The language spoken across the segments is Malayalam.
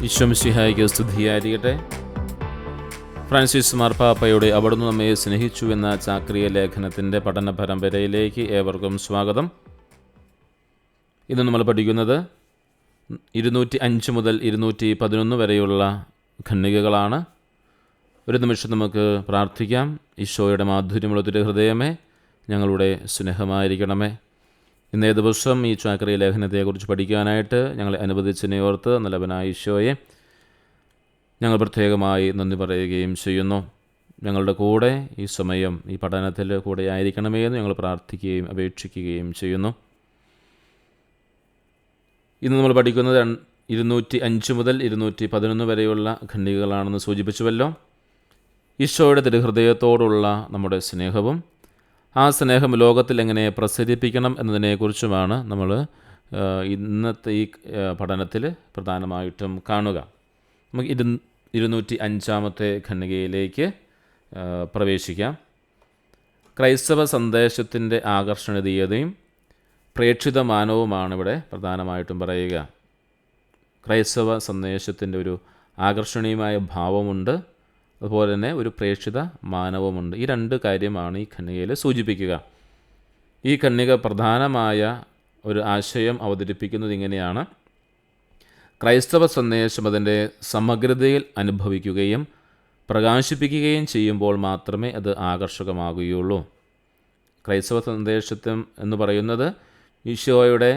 ഈശോമിശിഹായിക്ക് സ്തുതിയായിരിക്കട്ടെ. ഫ്രാൻസിസ് മാർപ്പാപ്പയുടെ അവിടുന്ന് നമ്മെ സ്നേഹിച്ചു എന്ന ചാക്രിയ ലേഖനത്തിൻ്റെ പഠന പരമ്പരയിലേക്ക് ഏവർക്കും സ്വാഗതം. ഇന്ന് നമ്മൾ പഠിക്കുന്നത് 205 മുതൽ 211 വരെയുള്ള ഖണ്ഡികകളാണ്. ഒരു നിമിഷം നമുക്ക് പ്രാർത്ഥിക്കാം. ഈശോയുടെ മാധുര്യമുള്ള തിരുഹൃദയമേ, ഞങ്ങളുടെ സ്നേഹമായിരിക്കണമേ. ഇന്നേ ദിവസം ഈ ചാക്രിയ ലേഖനത്തെക്കുറിച്ച് പഠിക്കാനായിട്ട് ഞങ്ങളെ അനുവദിച്ചതിനെ ഓർത്ത് നല്ലവനായ ഈശോയെ ഞങ്ങൾ പ്രത്യേകമായി നന്ദി പറയുകയും ചെയ്യുന്നു. ഞങ്ങളുടെ കൂടെ ഈ സമയം ഈ പഠനത്തിൽ കൂടെ ആയിരിക്കണമേ എന്ന് ഞങ്ങൾ പ്രാർത്ഥിക്കുകയും അപേക്ഷിക്കുകയും ചെയ്യുന്നു. ഇന്ന് നമ്മൾ പഠിക്കുന്നത് 205 മുതൽ 211 വരെയുള്ള ഖണ്ഡികകളാണെന്ന് സൂചിപ്പിച്ചുവല്ലോ. ഈശോയുടെ തിരുഹൃദയത്തോടുള്ള നമ്മുടെ സ്നേഹവും ആ സ്നേഹം ലോകത്തിൽ എങ്ങനെ പ്രസരിപ്പിക്കണം എന്നതിനെക്കുറിച്ചുമാണ് നമ്മൾ ഇന്നത്തെ ഈ പഠനത്തിൽ പ്രധാനമായിട്ടും കാണുക. നമുക്ക് 205-ാമത്തെ ഖണ്ഡികയിലേക്ക് പ്രവേശിക്കാം. ക്രൈസ്തവ സന്ദേശത്തിൻ്റെ ആകർഷണീയതയും പ്രേക്ഷിത മാനവുമാണ് ഇവിടെ പ്രധാനമായിട്ടും പറയുക. ക്രൈസ്തവ സന്ദേശത്തിൻ്റെ ഒരു ആകർഷണീയമായ ഭാവമുണ്ട്, അതുപോലെ തന്നെ ഒരു പ്രേക്ഷിത മാനവുമുണ്ട്. ഈ രണ്ട് കാര്യമാണ് ഈ ഖണ്ഡികയിൽ സൂചിപ്പിക്കുക. ഈ ഖണ്ഡിക പ്രധാനമായ ഒരു ആശയം അവതരിപ്പിക്കുന്നത് ഇങ്ങനെയാണ്: ക്രൈസ്തവ സന്ദേശം അതിൻ്റെ സമഗ്രതയിൽ അനുഭവിക്കുകയും പ്രകാശിപ്പിക്കുകയും ചെയ്യുമ്പോൾ മാത്രമേ അത് ആകർഷകമാകുകയുള്ളൂ. ക്രൈസ്തവ സന്ദേശം എന്ന് പറയുന്നത് ഈശോയുടെ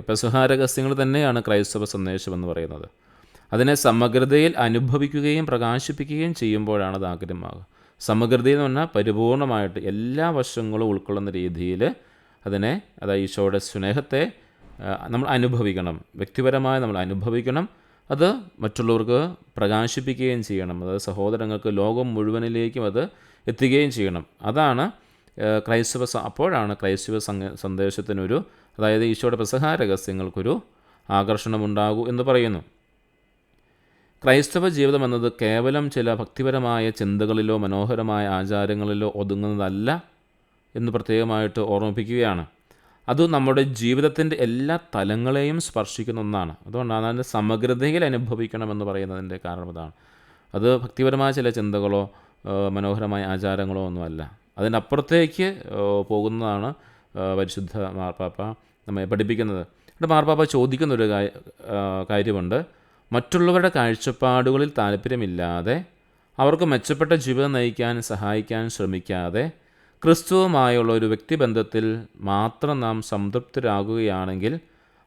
പെസഹാ രഹസ്യങ്ങൾ തന്നെയാണ് ക്രൈസ്തവ സന്ദേശം എന്ന് പറയുന്നത്. അതിനെ സമഗ്രതയിൽ അനുഭവിക്കുകയും പ്രകാശിപ്പിക്കുകയും ചെയ്യുമ്പോഴാണ് അത് ആഗ്രഹമാകുക. സമഗ്രതയിൽ എന്ന് പറഞ്ഞാൽ പരിപൂർണമായിട്ട് എല്ലാ വശങ്ങളും ഉൾക്കൊള്ളുന്ന രീതിയിൽ അതിനെ, അതായത് ഈശോയുടെ സ്നേഹത്തെ നമ്മൾ അനുഭവിക്കണം, വ്യക്തിപരമായി നമ്മൾ അനുഭവിക്കണം, അത് മറ്റുള്ളവർക്ക് പ്രകാശിപ്പിക്കുകയും ചെയ്യണം, അത് സഹോദരങ്ങൾക്ക് ലോകം മുഴുവനിലേക്കും അത് എത്തുകയും ചെയ്യണം. അതാണ് അപ്പോഴാണ് ക്രൈസ്തവ സന്ദേശത്തിനൊരു, അതായത് ഈശോയുടെ പെസഹാ രഹസ്യങ്ങൾക്കൊരു ആകർഷണമുണ്ടാകൂ എന്ന് പറയുന്നു. ക്രൈസ്തവ ജീവിതം എന്നത് കേവലം ചില ഭക്തിപരമായ ചിന്തകളിലോ മനോഹരമായ ആചാരങ്ങളിലോ ഒതുങ്ങുന്നതല്ല എന്ന് പ്രത്യേകമായിട്ട് ഓർമ്മിപ്പിക്കുകയാണ്. അത് നമ്മുടെ ജീവിതത്തിൻ്റെ എല്ലാ തലങ്ങളെയും സ്പർശിക്കുന്ന ഒന്നാണ്. അതുകൊണ്ടാണ് അതിൻ്റെ സമഗ്രതയിൽ അനുഭവിക്കണമെന്ന് പറയുന്നതിൻ്റെ കാരണം അതാണ്. അത് ഭക്തിപരമായ ചില ചിന്തകളോ മനോഹരമായ ആചാരങ്ങളോ ഒന്നുമല്ല, അതിനപ്പുറത്തേക്ക് പോകുന്നതാണ് പരിശുദ്ധ മാർപ്പാപ്പ നമ്മെ പഠിപ്പിക്കുന്നത്. എന്നിട്ട് മാർപ്പാപ്പ ചോദിക്കുന്നൊരു കാര്യമുണ്ട്: മറ്റുള്ളവരുടെ കാഴ്ചപ്പാടുകളിൽ താല്പര്യമില്ലാതെ, അവർക്ക് മെച്ചപ്പെട്ട ജീവിതം നയിക്കാൻ സഹായിക്കാൻ ശ്രമിക്കാതെ, ക്രിസ്തുവുമായുള്ള ഒരു വ്യക്തിബന്ധത്തിൽ മാത്രം നാം സംതൃപ്തരാകുകയാണെങ്കിൽ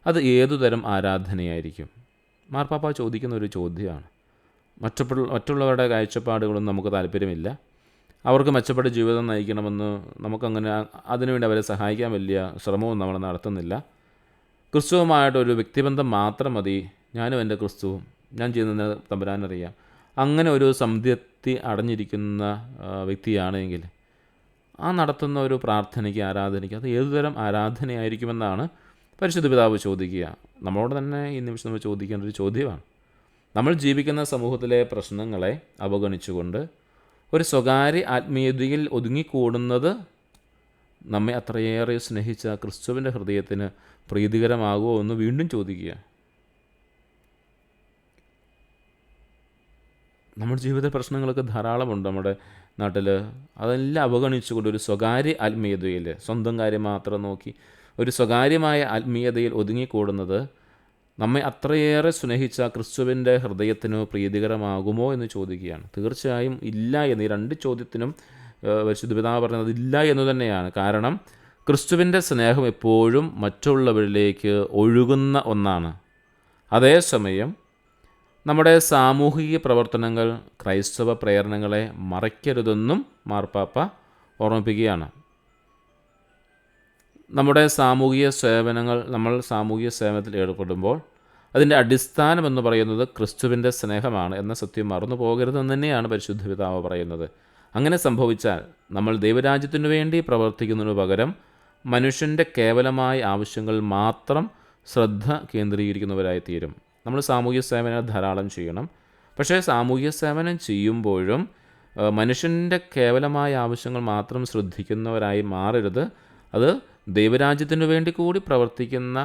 അത് ഏതുതരം ആരാധനയായിരിക്കും? മാർപ്പാപ്പ ചോദിക്കുന്ന ഒരു ചോദ്യമാണ്. മറ്റുള്ളവരുടെ കാഴ്ചപ്പാടുകളൊന്നും നമുക്ക് താല്പര്യമില്ല, അവർക്ക് മെച്ചപ്പെട്ട ജീവിതം നയിക്കണമെന്ന് നമുക്കങ്ങനെ അതിനുവേണ്ടി അവരെ സഹായിക്കാൻ വലിയ ശ്രമവും നമ്മൾ നടത്തുന്നില്ല. ക്രിസ്തുവുമായിട്ടൊരു വ്യക്തിബന്ധം മാത്രം മതി, ഞാനും എൻ്റെ ക്രിസ്തുവും, ഞാൻ ചെയ്യുന്നതിന് തമ്പുരാനറിയാം, അങ്ങനെ ഒരു സംതൃപ്തി അടഞ്ഞിരിക്കുന്ന വ്യക്തിയാണെങ്കിൽ ആ നടത്തുന്ന ഒരു പ്രാർത്ഥനയ്ക്ക്, ആരാധനയ്ക്ക് അത് ഏതുതരം ആരാധനയായിരിക്കുമെന്നാണ് പരിശുദ്ധ പിതാവ് ചോദിക്കുക. നമ്മളോട് തന്നെ ഈ നിമിഷം നമ്മൾ ചോദിക്കേണ്ട ഒരു ചോദ്യമാണ്. നമ്മൾ ജീവിക്കുന്ന സമൂഹത്തിലെ പ്രശ്നങ്ങളെ അവഗണിച്ചുകൊണ്ട് ഒരു സ്വകാര്യ ആത്മീയതയിൽ ഒതുങ്ങിക്കൂടുന്നത് നമ്മെ അത്രയേറെ സ്നേഹിച്ച ക്രിസ്തുവിൻ്റെ ഹൃദയത്തിന് പ്രീതികരമാകുമോ എന്ന് വീണ്ടും ചോദിക്കുക. നമ്മുടെ ജീവിത പ്രശ്നങ്ങളൊക്കെ ധാരാളമുണ്ട് നമ്മുടെ നാട്ടിൽ. അതെല്ലാം അവഗണിച്ചുകൊണ്ട് ഒരു സ്വകാര്യ ആത്മീയതയിൽ, സ്വന്തം കാര്യം മാത്രം നോക്കി ഒരു സ്വകാര്യമായ ആത്മീയതയിൽ ഒതുങ്ങിക്കൂടുന്നത് നമ്മെ അത്രയേറെ സ്നേഹിച്ച ക്രിസ്തുവിൻ്റെ ഹൃദയത്തിന് പ്രീതികരമാകുമോ എന്ന് ചോദിക്കുകയാണ്. തീർച്ചയായും ഇല്ല എന്ന്, ഈ രണ്ട് ചോദ്യത്തിനും പരിശുദ്ധ പിതാവ് പറയുന്നത് ഇല്ല എന്ന് തന്നെയാണ്. കാരണം ക്രിസ്തുവിൻ്റെ സ്നേഹം എപ്പോഴും മറ്റുള്ളവരിലേക്ക് ഒഴുകുന്ന ഒന്നാണ്. അതേസമയം നമ്മുടെ സാമൂഹിക പ്രവർത്തനങ്ങൾ ക്രൈസ്തവ പ്രേരണകളെ മറയ്ക്കരുതെന്നും മാർപ്പാപ്പ ഓർമ്മിപ്പിക്കുകയാണ്. നമ്മുടെ നമ്മൾ സാമൂഹിക സേവനത്തിൽ ഏർപ്പെടുമ്പോൾ അതിൻ്റെ അടിസ്ഥാനം എന്ന് പറയുന്നത് ക്രിസ്തുവിൻ്റെ സ്നേഹമാണ് എന്ന സത്യം മറന്നു പോകരുതെന്ന് തന്നെയാണ് പരിശുദ്ധ പിതാവ് പറയുന്നത്. അങ്ങനെ സംഭവിച്ചാൽ നമ്മൾ ദൈവരാജ്യത്തിനു വേണ്ടി പ്രവർത്തിക്കുന്നതിനു പകരം മനുഷ്യൻ്റെ കേവലമായ ആവശ്യങ്ങൾ മാത്രം ശ്രദ്ധ കേന്ദ്രീകരിക്കുന്നവരായി തീരും. നമ്മൾ സാമൂഹ്യ സേവനം ധാരാളം ചെയ്യണം, പക്ഷേ സാമൂഹ്യ സേവനം ചെയ്യുമ്പോഴും മനുഷ്യൻ്റെ കേവലമായ ആവശ്യങ്ങൾ മാത്രം ശ്രദ്ധിക്കുന്നവരായി മാറരുത്. അത് ദൈവരാജ്യത്തിനു വേണ്ടി കൂടി പ്രവർത്തിക്കുന്ന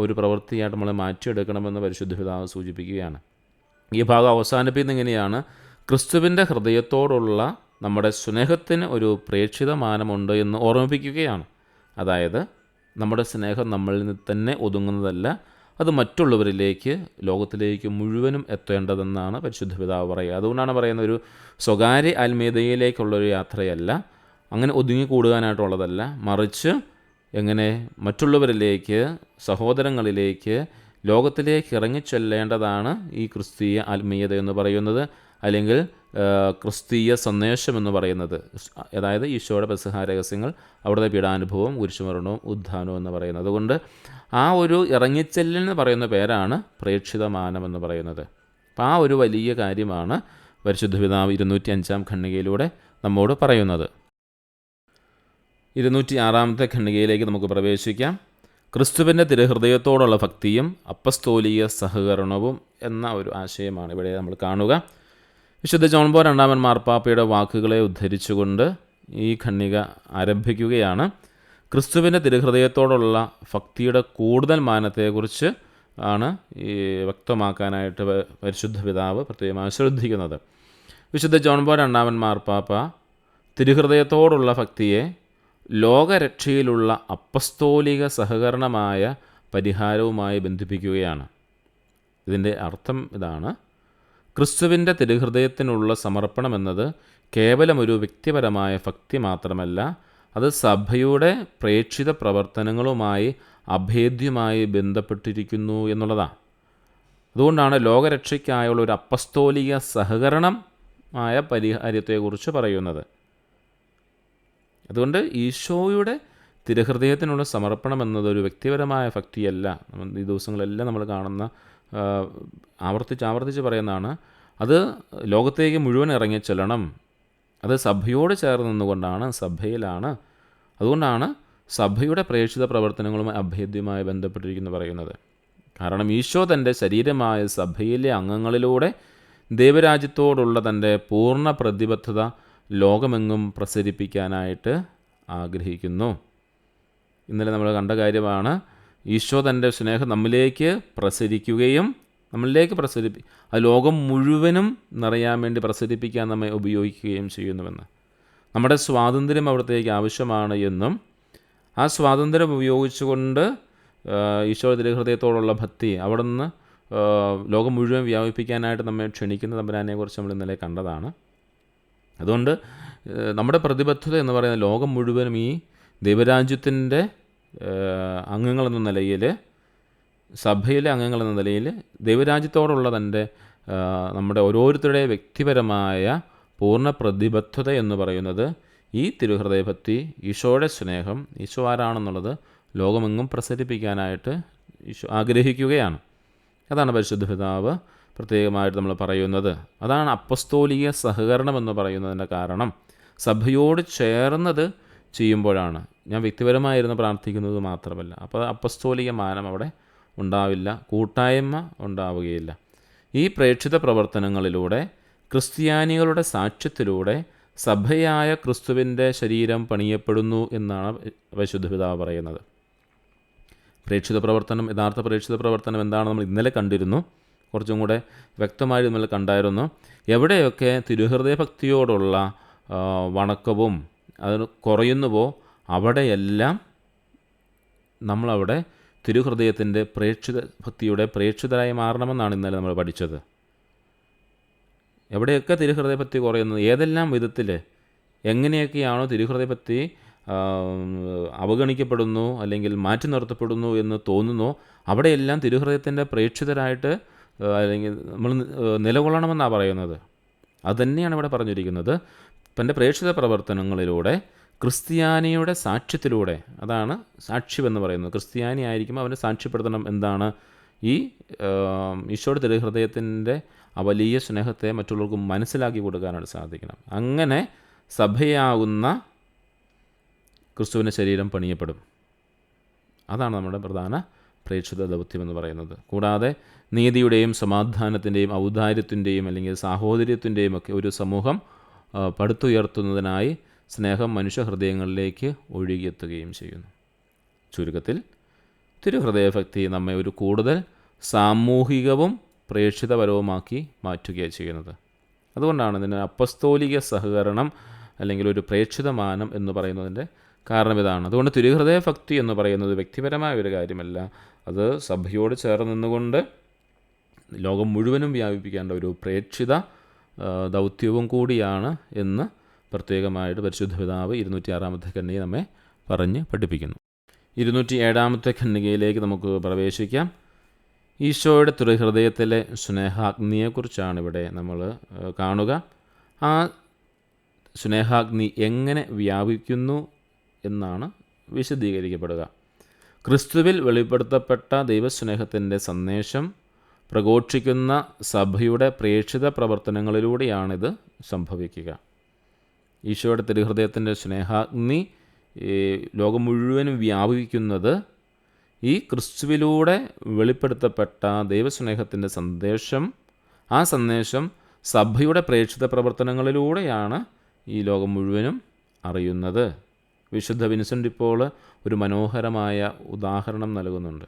ഒരു പ്രവൃത്തിയായിട്ട് നമ്മൾ മാറ്റിയെടുക്കണമെന്ന് പരിശുദ്ധ പിതാവ് സൂചിപ്പിക്കുകയാണ്. ഈ ഭാഗം അവസാനിപ്പിക്കുന്നത് ഇങ്ങനെയാണ്: ക്രിസ്തുവിൻ്റെ ഹൃദയത്തോടുള്ള നമ്മുടെ സ്നേഹത്തിന് ഒരു പ്രേക്ഷിത മാനമുണ്ട് എന്ന് ഓർമ്മിപ്പിക്കുകയാണ്. അതായത് നമ്മുടെ സ്നേഹം നമ്മളിൽ നിന്ന് തന്നെ ഒതുങ്ങുന്നതല്ല, അത് മറ്റുള്ളവരിലേക്ക്, ലോകത്തിലേക്ക് മുഴുവനും എത്തേണ്ടതെന്നാണ് പരിശുദ്ധ പിതാവ് പറയുക. അതുകൊണ്ടാണ് പറയുന്നത്, ഒരു സ്വകാര്യ ആത്മീയതയിലേക്കുള്ളൊരു യാത്രയല്ല, അങ്ങനെ ഒതുങ്ങിക്കൂടുവാനായിട്ടുള്ളതല്ല, മറിച്ച് എങ്ങനെ മറ്റുള്ളവരിലേക്ക്, സഹോദരങ്ങളിലേക്ക്, ലോകത്തിലേക്ക് ഇറങ്ങിച്ചെല്ലേണ്ടതാണ് ഈ ക്രിസ്തീയ ആത്മീയത എന്ന് പറയുന്നത്, അല്ലെങ്കിൽ ക്രിസ്തീയ സന്ദേശം എന്ന് പറയുന്നത്. അതായത് ഈശോയുടെ പെസഹ രഹസ്യങ്ങൾ, അവിടുത്തെ പീഡാനുഭവം, കുരിശുമരണവും ഉത്ഥാനവും എന്ന് പറയുന്നത്. അതുകൊണ്ട് ആ ഒരു ഇറങ്ങിച്ചെല്ലെന്ന് പറയുന്ന പേരാണ് പ്രേക്ഷിതമാനം എന്ന് പറയുന്നത്. അപ്പോൾ ആ ഒരു വലിയ കാര്യമാണ് പരിശുദ്ധ പിതാവ് 205 ഖണ്ഡികയിലൂടെ നമ്മോട് പറയുന്നത്. 206 ഖണ്ഡികയിലേക്ക് നമുക്ക് പ്രവേശിക്കാം. ക്രിസ്തുവിൻ്റെ തിരുഹൃദയത്തോടുള്ള ഭക്തിയും അപ്പസ്തോലിക സഹകരണവും എന്ന ഒരു ആശയമാണ് ഇവിടെ നമ്മൾ കാണുക. വിശുദ്ധ ജോൺ പോൾ രണ്ടാമൻ മാർപ്പാപ്പയുടെ വാക്കുകളെ ഉദ്ധരിച്ചുകൊണ്ട് ഈ ഖണ്ഡിക ആരംഭിക്കുകയാണ്. ക്രിസ്തുവിൻ്റെ തിരുഹൃദയത്തോടുള്ള ഭക്തിയുടെ കൂടുതൽ മാനത്തെക്കുറിച്ച് ആണ് ഈ വ്യക്തമാക്കാനായിട്ട് പരിശുദ്ധ പിതാവ് പ്രത്യേകമായി ശ്രദ്ധിക്കുന്നത്. വിശുദ്ധ ജോൺ പോൾ രണ്ടാമൻ മാർപ്പാപ്പ തിരുഹൃദയത്തോടുള്ള ഭക്തിയെ ലോകരക്ഷയിലുള്ള അപ്പസ്തോലിക സഹകരണമായ പരിഹാരവുമായി ബന്ധിപ്പിക്കുകയാണ്. ഇതിൻ്റെ അർത്ഥം ഇതാണ്: ക്രിസ്തുവിൻ്റെ തിരുഹൃദയത്തിനുള്ള സമർപ്പണം എന്നത് കേവലം ഒരു വ്യക്തിപരമായ ഭക്തി മാത്രമല്ല, അത് സഭയുടെ പ്രേക്ഷിത പ്രവർത്തനങ്ങളുമായി അഭേദ്യമായി ബന്ധപ്പെട്ടിരിക്കുന്നു എന്നുള്ളതാണ്. അതുകൊണ്ടാണ് ലോകരക്ഷയ്ക്കായുള്ള ഒരു അപ്പസ്തോലിക സഹകരണമായ പരിഹാരത്തെക്കുറിച്ച് പറയുന്നത്. അതുകൊണ്ട് ഈശോയുടെ തിരുഹൃദയത്തിനുള്ള സമർപ്പണം എന്നതൊരു വ്യക്തിപരമായ ഭക്തിയല്ല. ഈ ദിവസങ്ങളെല്ലാം നമ്മൾ കാണുന്ന, ആവർത്തിച്ച് പറയുന്നതാണ്, അത് ലോകത്തേക്ക് മുഴുവൻ ഇറങ്ങിച്ചെല്ലണം. അത് സഭയോട് ചേർന്ന് നിന്നുകൊണ്ടാണ്, സഭയിലാണ്. അതുകൊണ്ടാണ് സഭയുടെ പ്രേക്ഷിത പ്രവർത്തനങ്ങളുമായി അഭേദ്യമായി ബന്ധപ്പെട്ടിരിക്കുന്നു പറയുന്നത്. കാരണം ഈശോ തൻ്റെ ശരീരമായ സഭയിലെ അംഗങ്ങളിലൂടെ ദൈവരാജ്യത്തോടുള്ള തൻ്റെ പൂർണ്ണ പ്രതിബദ്ധത ലോകമെങ്ങും പ്രസരിപ്പിക്കാനായിട്ട് ആഗ്രഹിക്കുന്നു. ഇന്നലെ നമ്മൾ കണ്ട കാര്യമാണ്, ഈശോ തൻ്റെ സ്നേഹം നമ്മിലേക്ക് പ്രസരിക്കുകയും അത് ലോകം മുഴുവനും നിറയാൻ വേണ്ടി പ്രസരിപ്പിക്കാൻ നമ്മെ ഉപയോഗിക്കുകയും ചെയ്യുന്നുവെന്ന്. നമ്മുടെ സ്വാതന്ത്ര്യം അവിടത്തേക്ക് ആവശ്യമാണ് എന്നും, ആ സ്വാതന്ത്ര്യം ഉപയോഗിച്ചുകൊണ്ട് ഈശോയുടെ തിരുഹൃദയത്തോടുള്ള ഭക്തി അവിടെ നിന്ന് ലോകം മുഴുവൻ വ്യാപിപ്പിക്കാനായിട്ട് നമ്മെ ക്ഷണിക്കുന്ന തമ്പുരാനെക്കുറിച്ച് നമ്മൾ ഇന്നലെ കണ്ടതാണ്. അതുകൊണ്ട് നമ്മുടെ പ്രതിബദ്ധത എന്ന് പറയുന്നത് ലോകം മുഴുവനും ഈ ദൈവരാജ്യത്തിൻ്റെ അംഗങ്ങളെന്ന നിലയിൽ, സഭയിലെ അംഗങ്ങളെന്ന നിലയിൽ ദൈവരാജ്യത്തോടുള്ള നമ്മുടെ ഓരോരുത്തരുടെ വ്യക്തിപരമായ പൂർണ്ണ പ്രതിബദ്ധത എന്ന് പറയുന്നത് ഈ തിരുഹൃദയഭക്തി, ഈശോയുടെ സ്നേഹം, ഈശോ ആരാണെന്നുള്ളത് ലോകമെങ്ങും പ്രസരിപ്പിക്കാനായിട്ട് ഈശോ ആഗ്രഹിക്കുകയാണ്. അതാണ് പരിശുദ്ധ പിതാവ് പ്രത്യേകമായിട്ട് നമ്മൾ പറയുന്നത്. അതാണ് അപ്പസ്തോലിക സഹകരണം എന്ന് പറയുന്നതിൻ്റെ കാരണം. സഭയോട് ചേർന്നത് ചെയ്യുമ്പോഴാണ്. ഞാൻ വ്യക്തിപരമായിരുന്നു പ്രാർത്ഥിക്കുന്നത് മാത്രമല്ല, അപ്പോൾ അപ്പസ്തോലിക മാനം അവിടെ ഉണ്ടാവില്ല, കൂട്ടായ്മ ഉണ്ടാവുകയില്ല. ഈ പ്രേക്ഷിത പ്രവർത്തനങ്ങളിലൂടെ, ക്രിസ്ത്യാനികളുടെ സാക്ഷ്യത്തിലൂടെ സഭയായ ക്രിസ്തുവിൻ്റെ ശരീരം പണിയപ്പെടുന്നു എന്നാണ് പരിശുദ്ധ പിതാവ് പറയുന്നത്. പ്രേക്ഷിത പ്രവർത്തനം, യഥാർത്ഥ പ്രേക്ഷിത പ്രവർത്തനം എന്താണെന്ന് നമ്മൾ ഇന്നലെ കണ്ടിരുന്നു, കുറച്ചും കൂടെ വ്യക്തമായി നമ്മൾ കണ്ടായിരുന്നു. എവിടെയൊക്കെ തിരുഹൃദയഭക്തിയോടുള്ള വണക്കവും അത് കുറയുന്നുവോ അവിടെയെല്ലാം നമ്മളവിടെ തിരുഹൃദയത്തിൻ്റെ ഭക്തിയുടെ പ്രേക്ഷിതരായി മാറണമെന്നാണ് ഇന്നലെ നമ്മൾ പഠിച്ചത്. എവിടെയൊക്കെ തിരുഹൃദയഭക്തി കുറയുന്നത്, ഏതെല്ലാം വിധത്തിൽ, എങ്ങനെയൊക്കെയാണോ തിരുഹൃദയഭക്തി അവഗണിക്കപ്പെടുന്നു അല്ലെങ്കിൽ മാറ്റി നിർത്തപ്പെടുന്നു എന്ന് തോന്നുന്നു, അവിടെയെല്ലാം തിരുഹൃദയത്തിൻ്റെ പ്രേക്ഷിതരായിട്ട് അല്ലെങ്കിൽ നമ്മൾ നിലകൊള്ളണമെന്നാണ് പറയുന്നത്. അതുതന്നെയാണ് ഇവിടെ പറഞ്ഞിരിക്കുന്നത്. തൻ്റെ പ്രേക്ഷിത പ്രവർത്തനങ്ങളിലൂടെ, ക്രിസ്ത്യാനിയുടെ സാക്ഷ്യത്തിലൂടെ, അതാണ് സാക്ഷ്യമെന്ന് പറയുന്നത്. ക്രിസ്ത്യാനി ആയിരിക്കുമ്പോൾ അവനെ സാക്ഷ്യപ്പെടുത്തണം. എന്താണ്? ഈ ഈശോയുടെ തിരുഹൃദയത്തിൻ്റെ ആ വലിയ സ്നേഹത്തെ മറ്റുള്ളവർക്ക് മനസ്സിലാക്കി കൊടുക്കാനായിട്ട് സാധിക്കണം. അങ്ങനെ സഭയാകുന്ന ക്രിസ്തുവിൻ്റെ ശരീരം പണിയപ്പെടും. അതാണ് നമ്മുടെ പ്രധാന പ്രേക്ഷിത ദൗത്യം എന്ന് പറയുന്നത്. കൂടാതെ നീതിയുടെയും സമാധാനത്തിൻ്റെയും ഔദാര്യത്തിൻ്റെയും അല്ലെങ്കിൽ സാഹോദര്യത്തിൻ്റെയും ഒക്കെ ഒരു സമൂഹം പടുത്തുയർത്തുന്നതിനായി സ്നേഹം മനുഷ്യഹൃദയങ്ങളിലേക്ക് ഒഴുകിയെത്തുകയും ചെയ്യുന്നു. ചുരുക്കത്തിൽ തിരുഹൃദയഭക്തി നമ്മെ ഒരു കൂടുതൽ സാമൂഹികവും പ്രേക്ഷിതപരവുമാക്കി മാറ്റുകയാണ് ചെയ്യുന്നത്. അതുകൊണ്ടാണ് ഇതിന് അപ്പസ്തോലിക സഹകരണം അല്ലെങ്കിൽ ഒരു പ്രേക്ഷിതമാനം എന്ന് പറയുന്നതിൻ്റെ കാരണം ഇതാണ്. അതുകൊണ്ട് തിരുഹൃദയ ഭക്തി എന്ന് പറയുന്നത് വ്യക്തിപരമായ ഒരു കാര്യമല്ല, അത് സഭയോട് ചേർന്ന് നിന്നുകൊണ്ട് ലോകം മുഴുവനും വ്യാപിപ്പിക്കേണ്ട ഒരു പ്രേക്ഷിത ദൗത്യവും കൂടിയാണ് എന്ന് പ്രത്യേകമായിട്ട് പരിശുദ്ധ പിതാവ് 206 ഖണ്ഡിക നമ്മെ പറഞ്ഞ് പഠിപ്പിക്കുന്നു. 207 ഖണ്ഡികയിലേക്ക് നമുക്ക് പ്രവേശിക്കാം. ഈശോയുടെ തിരുഹൃദയത്തിലെ സ്നേഹാഗ്നിയെക്കുറിച്ചാണ് ഇവിടെ നമ്മൾ കാണുക. ആ സ്നേഹാഗ്നി എങ്ങനെ വ്യാപിക്കുന്നു എന്നാണ് വിശദീകരിക്കപ്പെടുക. ക്രിസ്തുവിൽ വെളിപ്പെടുത്തപ്പെട്ട ദൈവസ്നേഹത്തിൻ്റെ സന്ദേശം പ്രഘോഷിക്കുന്ന സഭയുടെ പ്രേക്ഷിത പ്രവർത്തനങ്ങളിലൂടെയാണിത് സംഭവിക്കുക. ഈശോയുടെ തിരുഹൃദയത്തിൻ്റെ സ്നേഹാഗ്നി ലോകം മുഴുവനും വ്യാപിക്കുന്നത് ഈ ക്രിസ്തുവിലൂടെ വെളിപ്പെടുത്തപ്പെട്ട ദൈവസ്നേഹത്തിൻ്റെ സന്ദേശം, ആ സന്ദേശം സഭയുടെ പ്രേക്ഷിത പ്രവർത്തനങ്ങളിലൂടെയാണ് ഈ ലോകം മുഴുവനും അറിയുന്നത്. വിശുദ്ധ വിൻസെൻ്റ് ഇപ്പോൾ ഒരു മനോഹരമായ ഉദാഹരണം നൽകുന്നുണ്ട്.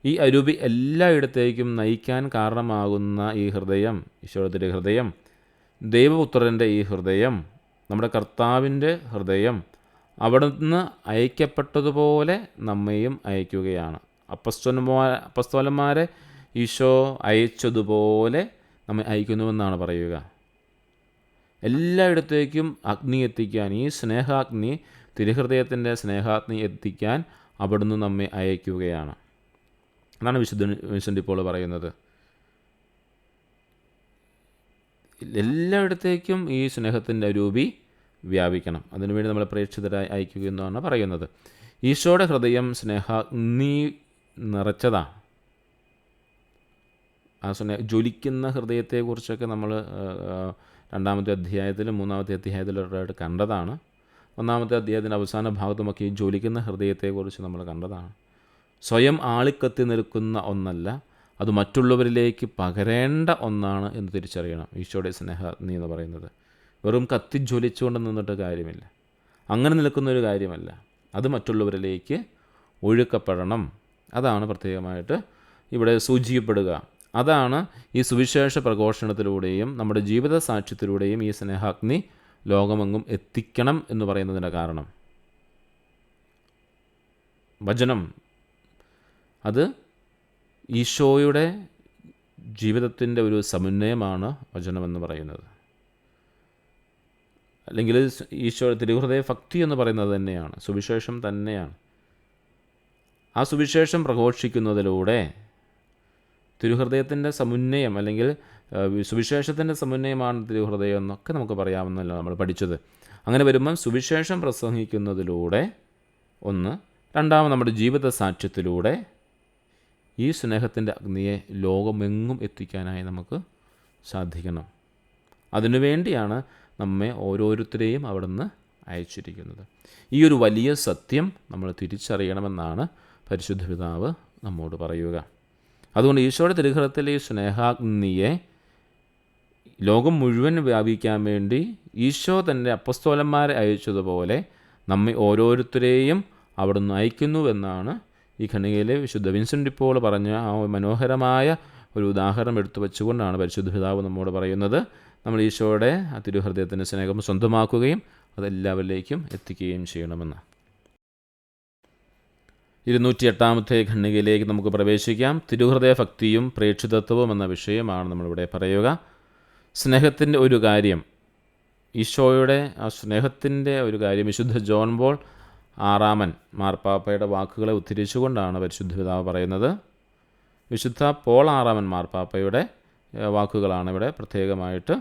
ഈ അരൂപി എല്ലായിടത്തേക്കും നയിക്കാൻ കാരണമാകുന്ന ഈ ഹൃദയം, ഈശോയുടെ ഹൃദയം, ദൈവപുത്രൻ്റെ ഈ ഹൃദയം, നമ്മുടെ കർത്താവിൻ്റെ ഹൃദയം അവിടുന്ന് അയക്കപ്പെട്ടതുപോലെ നമ്മെയും അയക്കുകയാണ്. അപ്പസ്തോലന്മാരെ ഈശോ അയച്ചതുപോലെ നമ്മെ അയക്കുന്നുവെന്നാണ് പറയുക. എല്ലായിടത്തേക്കും അഗ്നി എത്തിക്കാൻ, ഈ സ്നേഹാഗ്നി, തിരുഹൃദയത്തിൻ്റെ സ്നേഹാഗ്നി എത്തിക്കാൻ അവിടുന്ന് നമ്മെ അയക്കുകയാണ്. അതാണ് വിശുദ്ധ ഇപ്പോൾ പറയുന്നത്. എല്ലായിടത്തേക്കും ഈ സ്നേഹത്തിൻ്റെ രൂപി വ്യാപിക്കണം. അതിനുവേണ്ടി നമ്മൾ പ്രേക്ഷിതരായി അയക്കുക എന്നാണ് പറയുന്നത്. ഈശോയുടെ ഹൃദയം സ്നേഹാഗ്നി നിറച്ചതാണ്. ആ ജ്വലിക്കുന്ന ഹൃദയത്തെക്കുറിച്ചൊക്കെ നമ്മൾ 2-ാമത്തെ അധ്യായത്തിലും 3-ാമത്തെ അധ്യായത്തിലൊക്കെ കണ്ടതാണ്. 1-ാമത്തെ അധ്യായത്തിൻ്റെ അവസാന ഭാഗത്തുമൊക്കെ ഈ ജ്വലിക്കുന്ന ഹൃദയത്തെക്കുറിച്ച് നമ്മൾ കണ്ടതാണ്. സ്വയം ആളിക്കത്തി നിൽക്കുന്ന ഒന്നല്ല, അത് മറ്റുള്ളവരിലേക്ക് പകരേണ്ട ഒന്നാണ് എന്ന് തിരിച്ചറിയണം. ഈശോയുടെ സ്നേഹാഗ്നി എന്ന് പറയുന്നത് വെറും കത്തി ജ്വലിച്ചുകൊണ്ട് നിന്നിട്ട് കാര്യമില്ല, അങ്ങനെ നിൽക്കുന്നൊരു കാര്യമല്ല, അത് മറ്റുള്ളവരിലേക്ക് ഒഴുക്കപ്പെടണം. അതാണ് പ്രത്യേകമായിട്ട് ഇവിടെ സൂചിക്കപ്പെടുക. അതാണ് ഈ സുവിശേഷ പ്രഘോഷണത്തിലൂടെയും നമ്മുടെ ജീവിത സാക്ഷ്യത്തിലൂടെയും ഈ സ്നേഹാഗ്നി ലോകമെങ്ങും എത്തിക്കണം എന്ന് പറയുന്നതിൻ്റെ കാരണം. വചനം അത് ഈശോയുടെ ജീവിതത്തിൻ്റെ ഒരു സമന്വയമാണ് വചനമെന്ന് പറയുന്നത്. അല്ലെങ്കിൽ ഈശോയുടെ തിരുഹൃദയ ഭക്തി എന്ന് പറയുന്നത് തന്നെയാണ്, സുവിശേഷം തന്നെയാണ്. ആ സുവിശേഷം പ്രഘോഷിക്കുന്നതിലൂടെ തിരുഹൃദയത്തിൻ്റെ സമന്വയം, അല്ലെങ്കിൽ സുവിശേഷത്തിൻ്റെ സമന്വയമാണ് തിരുഹൃദയം എന്നൊക്കെ നമുക്ക് പറയാമെന്നല്ല നമ്മൾ പഠിച്ചത്. അങ്ങനെ വരുമ്പം സുവിശേഷം പ്രസംഗിക്കുന്നതിലൂടെ ഒന്ന്, രണ്ടാമത് നമ്മുടെ ജീവിത സാക്ഷ്യത്തിലൂടെ ഈ സ്നേഹത്തിൻ്റെ അഗ്നിയെ ലോകമെങ്ങും എത്തിക്കാനായി നമുക്ക് സാധിക്കണം. അതിനുവേണ്ടിയാണ് നമ്മെ ഓരോരുത്തരെയും അവിടുന്ന് അയച്ചിരിക്കുന്നത്. ഈ ഒരു വലിയ സത്യം നമ്മൾ തിരിച്ചറിയണമെന്നാണ് പരിശുദ്ധ പിതാവ് നമ്മോട് പറയുക. അതുകൊണ്ട് ഈശോയുടെ തിരുഹൃദയത്തിലെ ഈ സ്നേഹാഗ്നിയെ ലോകം മുഴുവൻ വ്യാപിക്കാൻ വേണ്ടി ഈശോ തൻ്റെ അപ്പസ്തോലന്മാരെ അയച്ചതുപോലെ നമ്മെ ഓരോരുത്തരെയും അവിടുന്ന് അയക്കുന്നുവെന്നാണ് ഈ ഖണ്ഡികയിലെ വിശുദ്ധ വിൻസെൻ്റ് ഇപ്പോൾ പറഞ്ഞ ആ മനോഹരമായ ഒരു ഉദാഹരണം എടുത്തു വെച്ചുകൊണ്ടാണ് പരിശുദ്ധ പിതാവ് നമ്മോട് പറയുന്നത്. നമ്മൾ ഈശോയുടെ ആ തിരുഹൃദയത്തിൻ്റെ സ്നേഹം സ്വന്തമാക്കുകയും അതെല്ലാവരിലേക്കും എത്തിക്കുകയും ചെയ്യണമെന്ന്. 208 ഖണ്ഡികയിലേക്ക് നമുക്ക് പ്രവേശിക്കാം. തിരുഹൃദയ ഭക്തിയും പ്രേക്ഷിതത്വവും എന്ന വിഷയമാണ് നമ്മളിവിടെ പറയുക. സ്നേഹത്തിൻ്റെ ഒരു കാര്യം, ഈശോയുടെ ആ സ്നേഹത്തിൻ്റെ ഒരു കാര്യം വിശുദ്ധ ജോൺ പോൾ 6 മാർപ്പാപ്പയുടെ വാക്കുകളെ ഉദ്ധരിച്ചുകൊണ്ടാണ് പരിശുദ്ധ പിതാവ് പറയുന്നത്. വിശുദ്ധ പോൾ 6 മാർപ്പാപ്പയുടെ വാക്കുകളാണ് ഇവിടെ പ്രത്യേകമായിട്ട്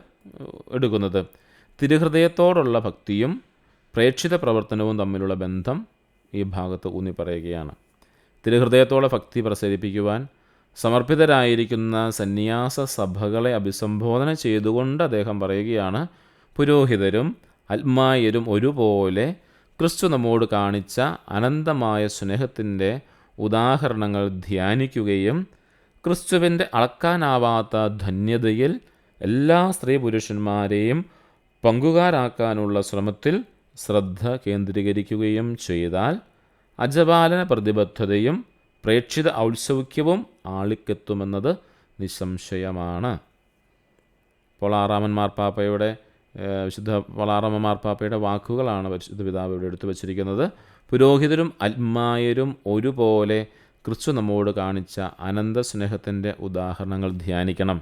എടുക്കുന്നത്. തിരുഹൃദയത്തോടുള്ള ഭക്തിയും പ്രേക്ഷിത പ്രവർത്തനവും തമ്മിലുള്ള ബന്ധം ഈ ഭാഗത്ത് ഊന്നിപ്പറയുകയാണ്. തിരുഹൃദയത്തോടെ ഭക്തി പ്രസരിപ്പിക്കുവാൻ സമർപ്പിതരായിരിക്കുന്ന സന്യാസ സഭകളെ അഭിസംബോധന ചെയ്തുകൊണ്ട് അദ്ദേഹം പറയുകയാണ്, പുരോഹിതരും ആത്മായരും ഒരുപോലെ ക്രിസ്തു നമ്മോട് കാണിച്ച അനന്തമായ സ്നേഹത്തിൻ്റെ ഉദാഹരണങ്ങൾ ധ്യാനിക്കുകയും ക്രിസ്തുവിൻ്റെ അളക്കാനാവാത്ത ധന്യതയിൽ എല്ലാ സ്ത്രീ പുരുഷന്മാരെയും പങ്കുകാരാക്കാനുള്ള ശ്രമത്തിൽ ശ്രദ്ധ കേന്ദ്രീകരിക്കുകയും ചെയ്താൽ അജപാലന പ്രതിബദ്ധതയും പ്രേക്ഷിത ഔത്സവ്യവും ആളിക്കെത്തുമെന്നത് നിസ്സംശയമാണ്. പോളാറാമൻ മാർപ്പാപ്പയുടെ വിശുദ്ധ പോളാറാമൻ മാർപ്പാപ്പയുടെ വാക്കുകളാണ് പരിശുദ്ധ പിതാവ് ഇവിടെ എടുത്തു വച്ചിരിക്കുന്നത്. പുരോഹിതരും അൽമായരും ഒരുപോലെ ക്രിസ്തു നമ്മോട് കാണിച്ച അനന്ത സ്നേഹത്തിൻ്റെ ഉദാഹരണങ്ങൾ ധ്യാനിക്കണം.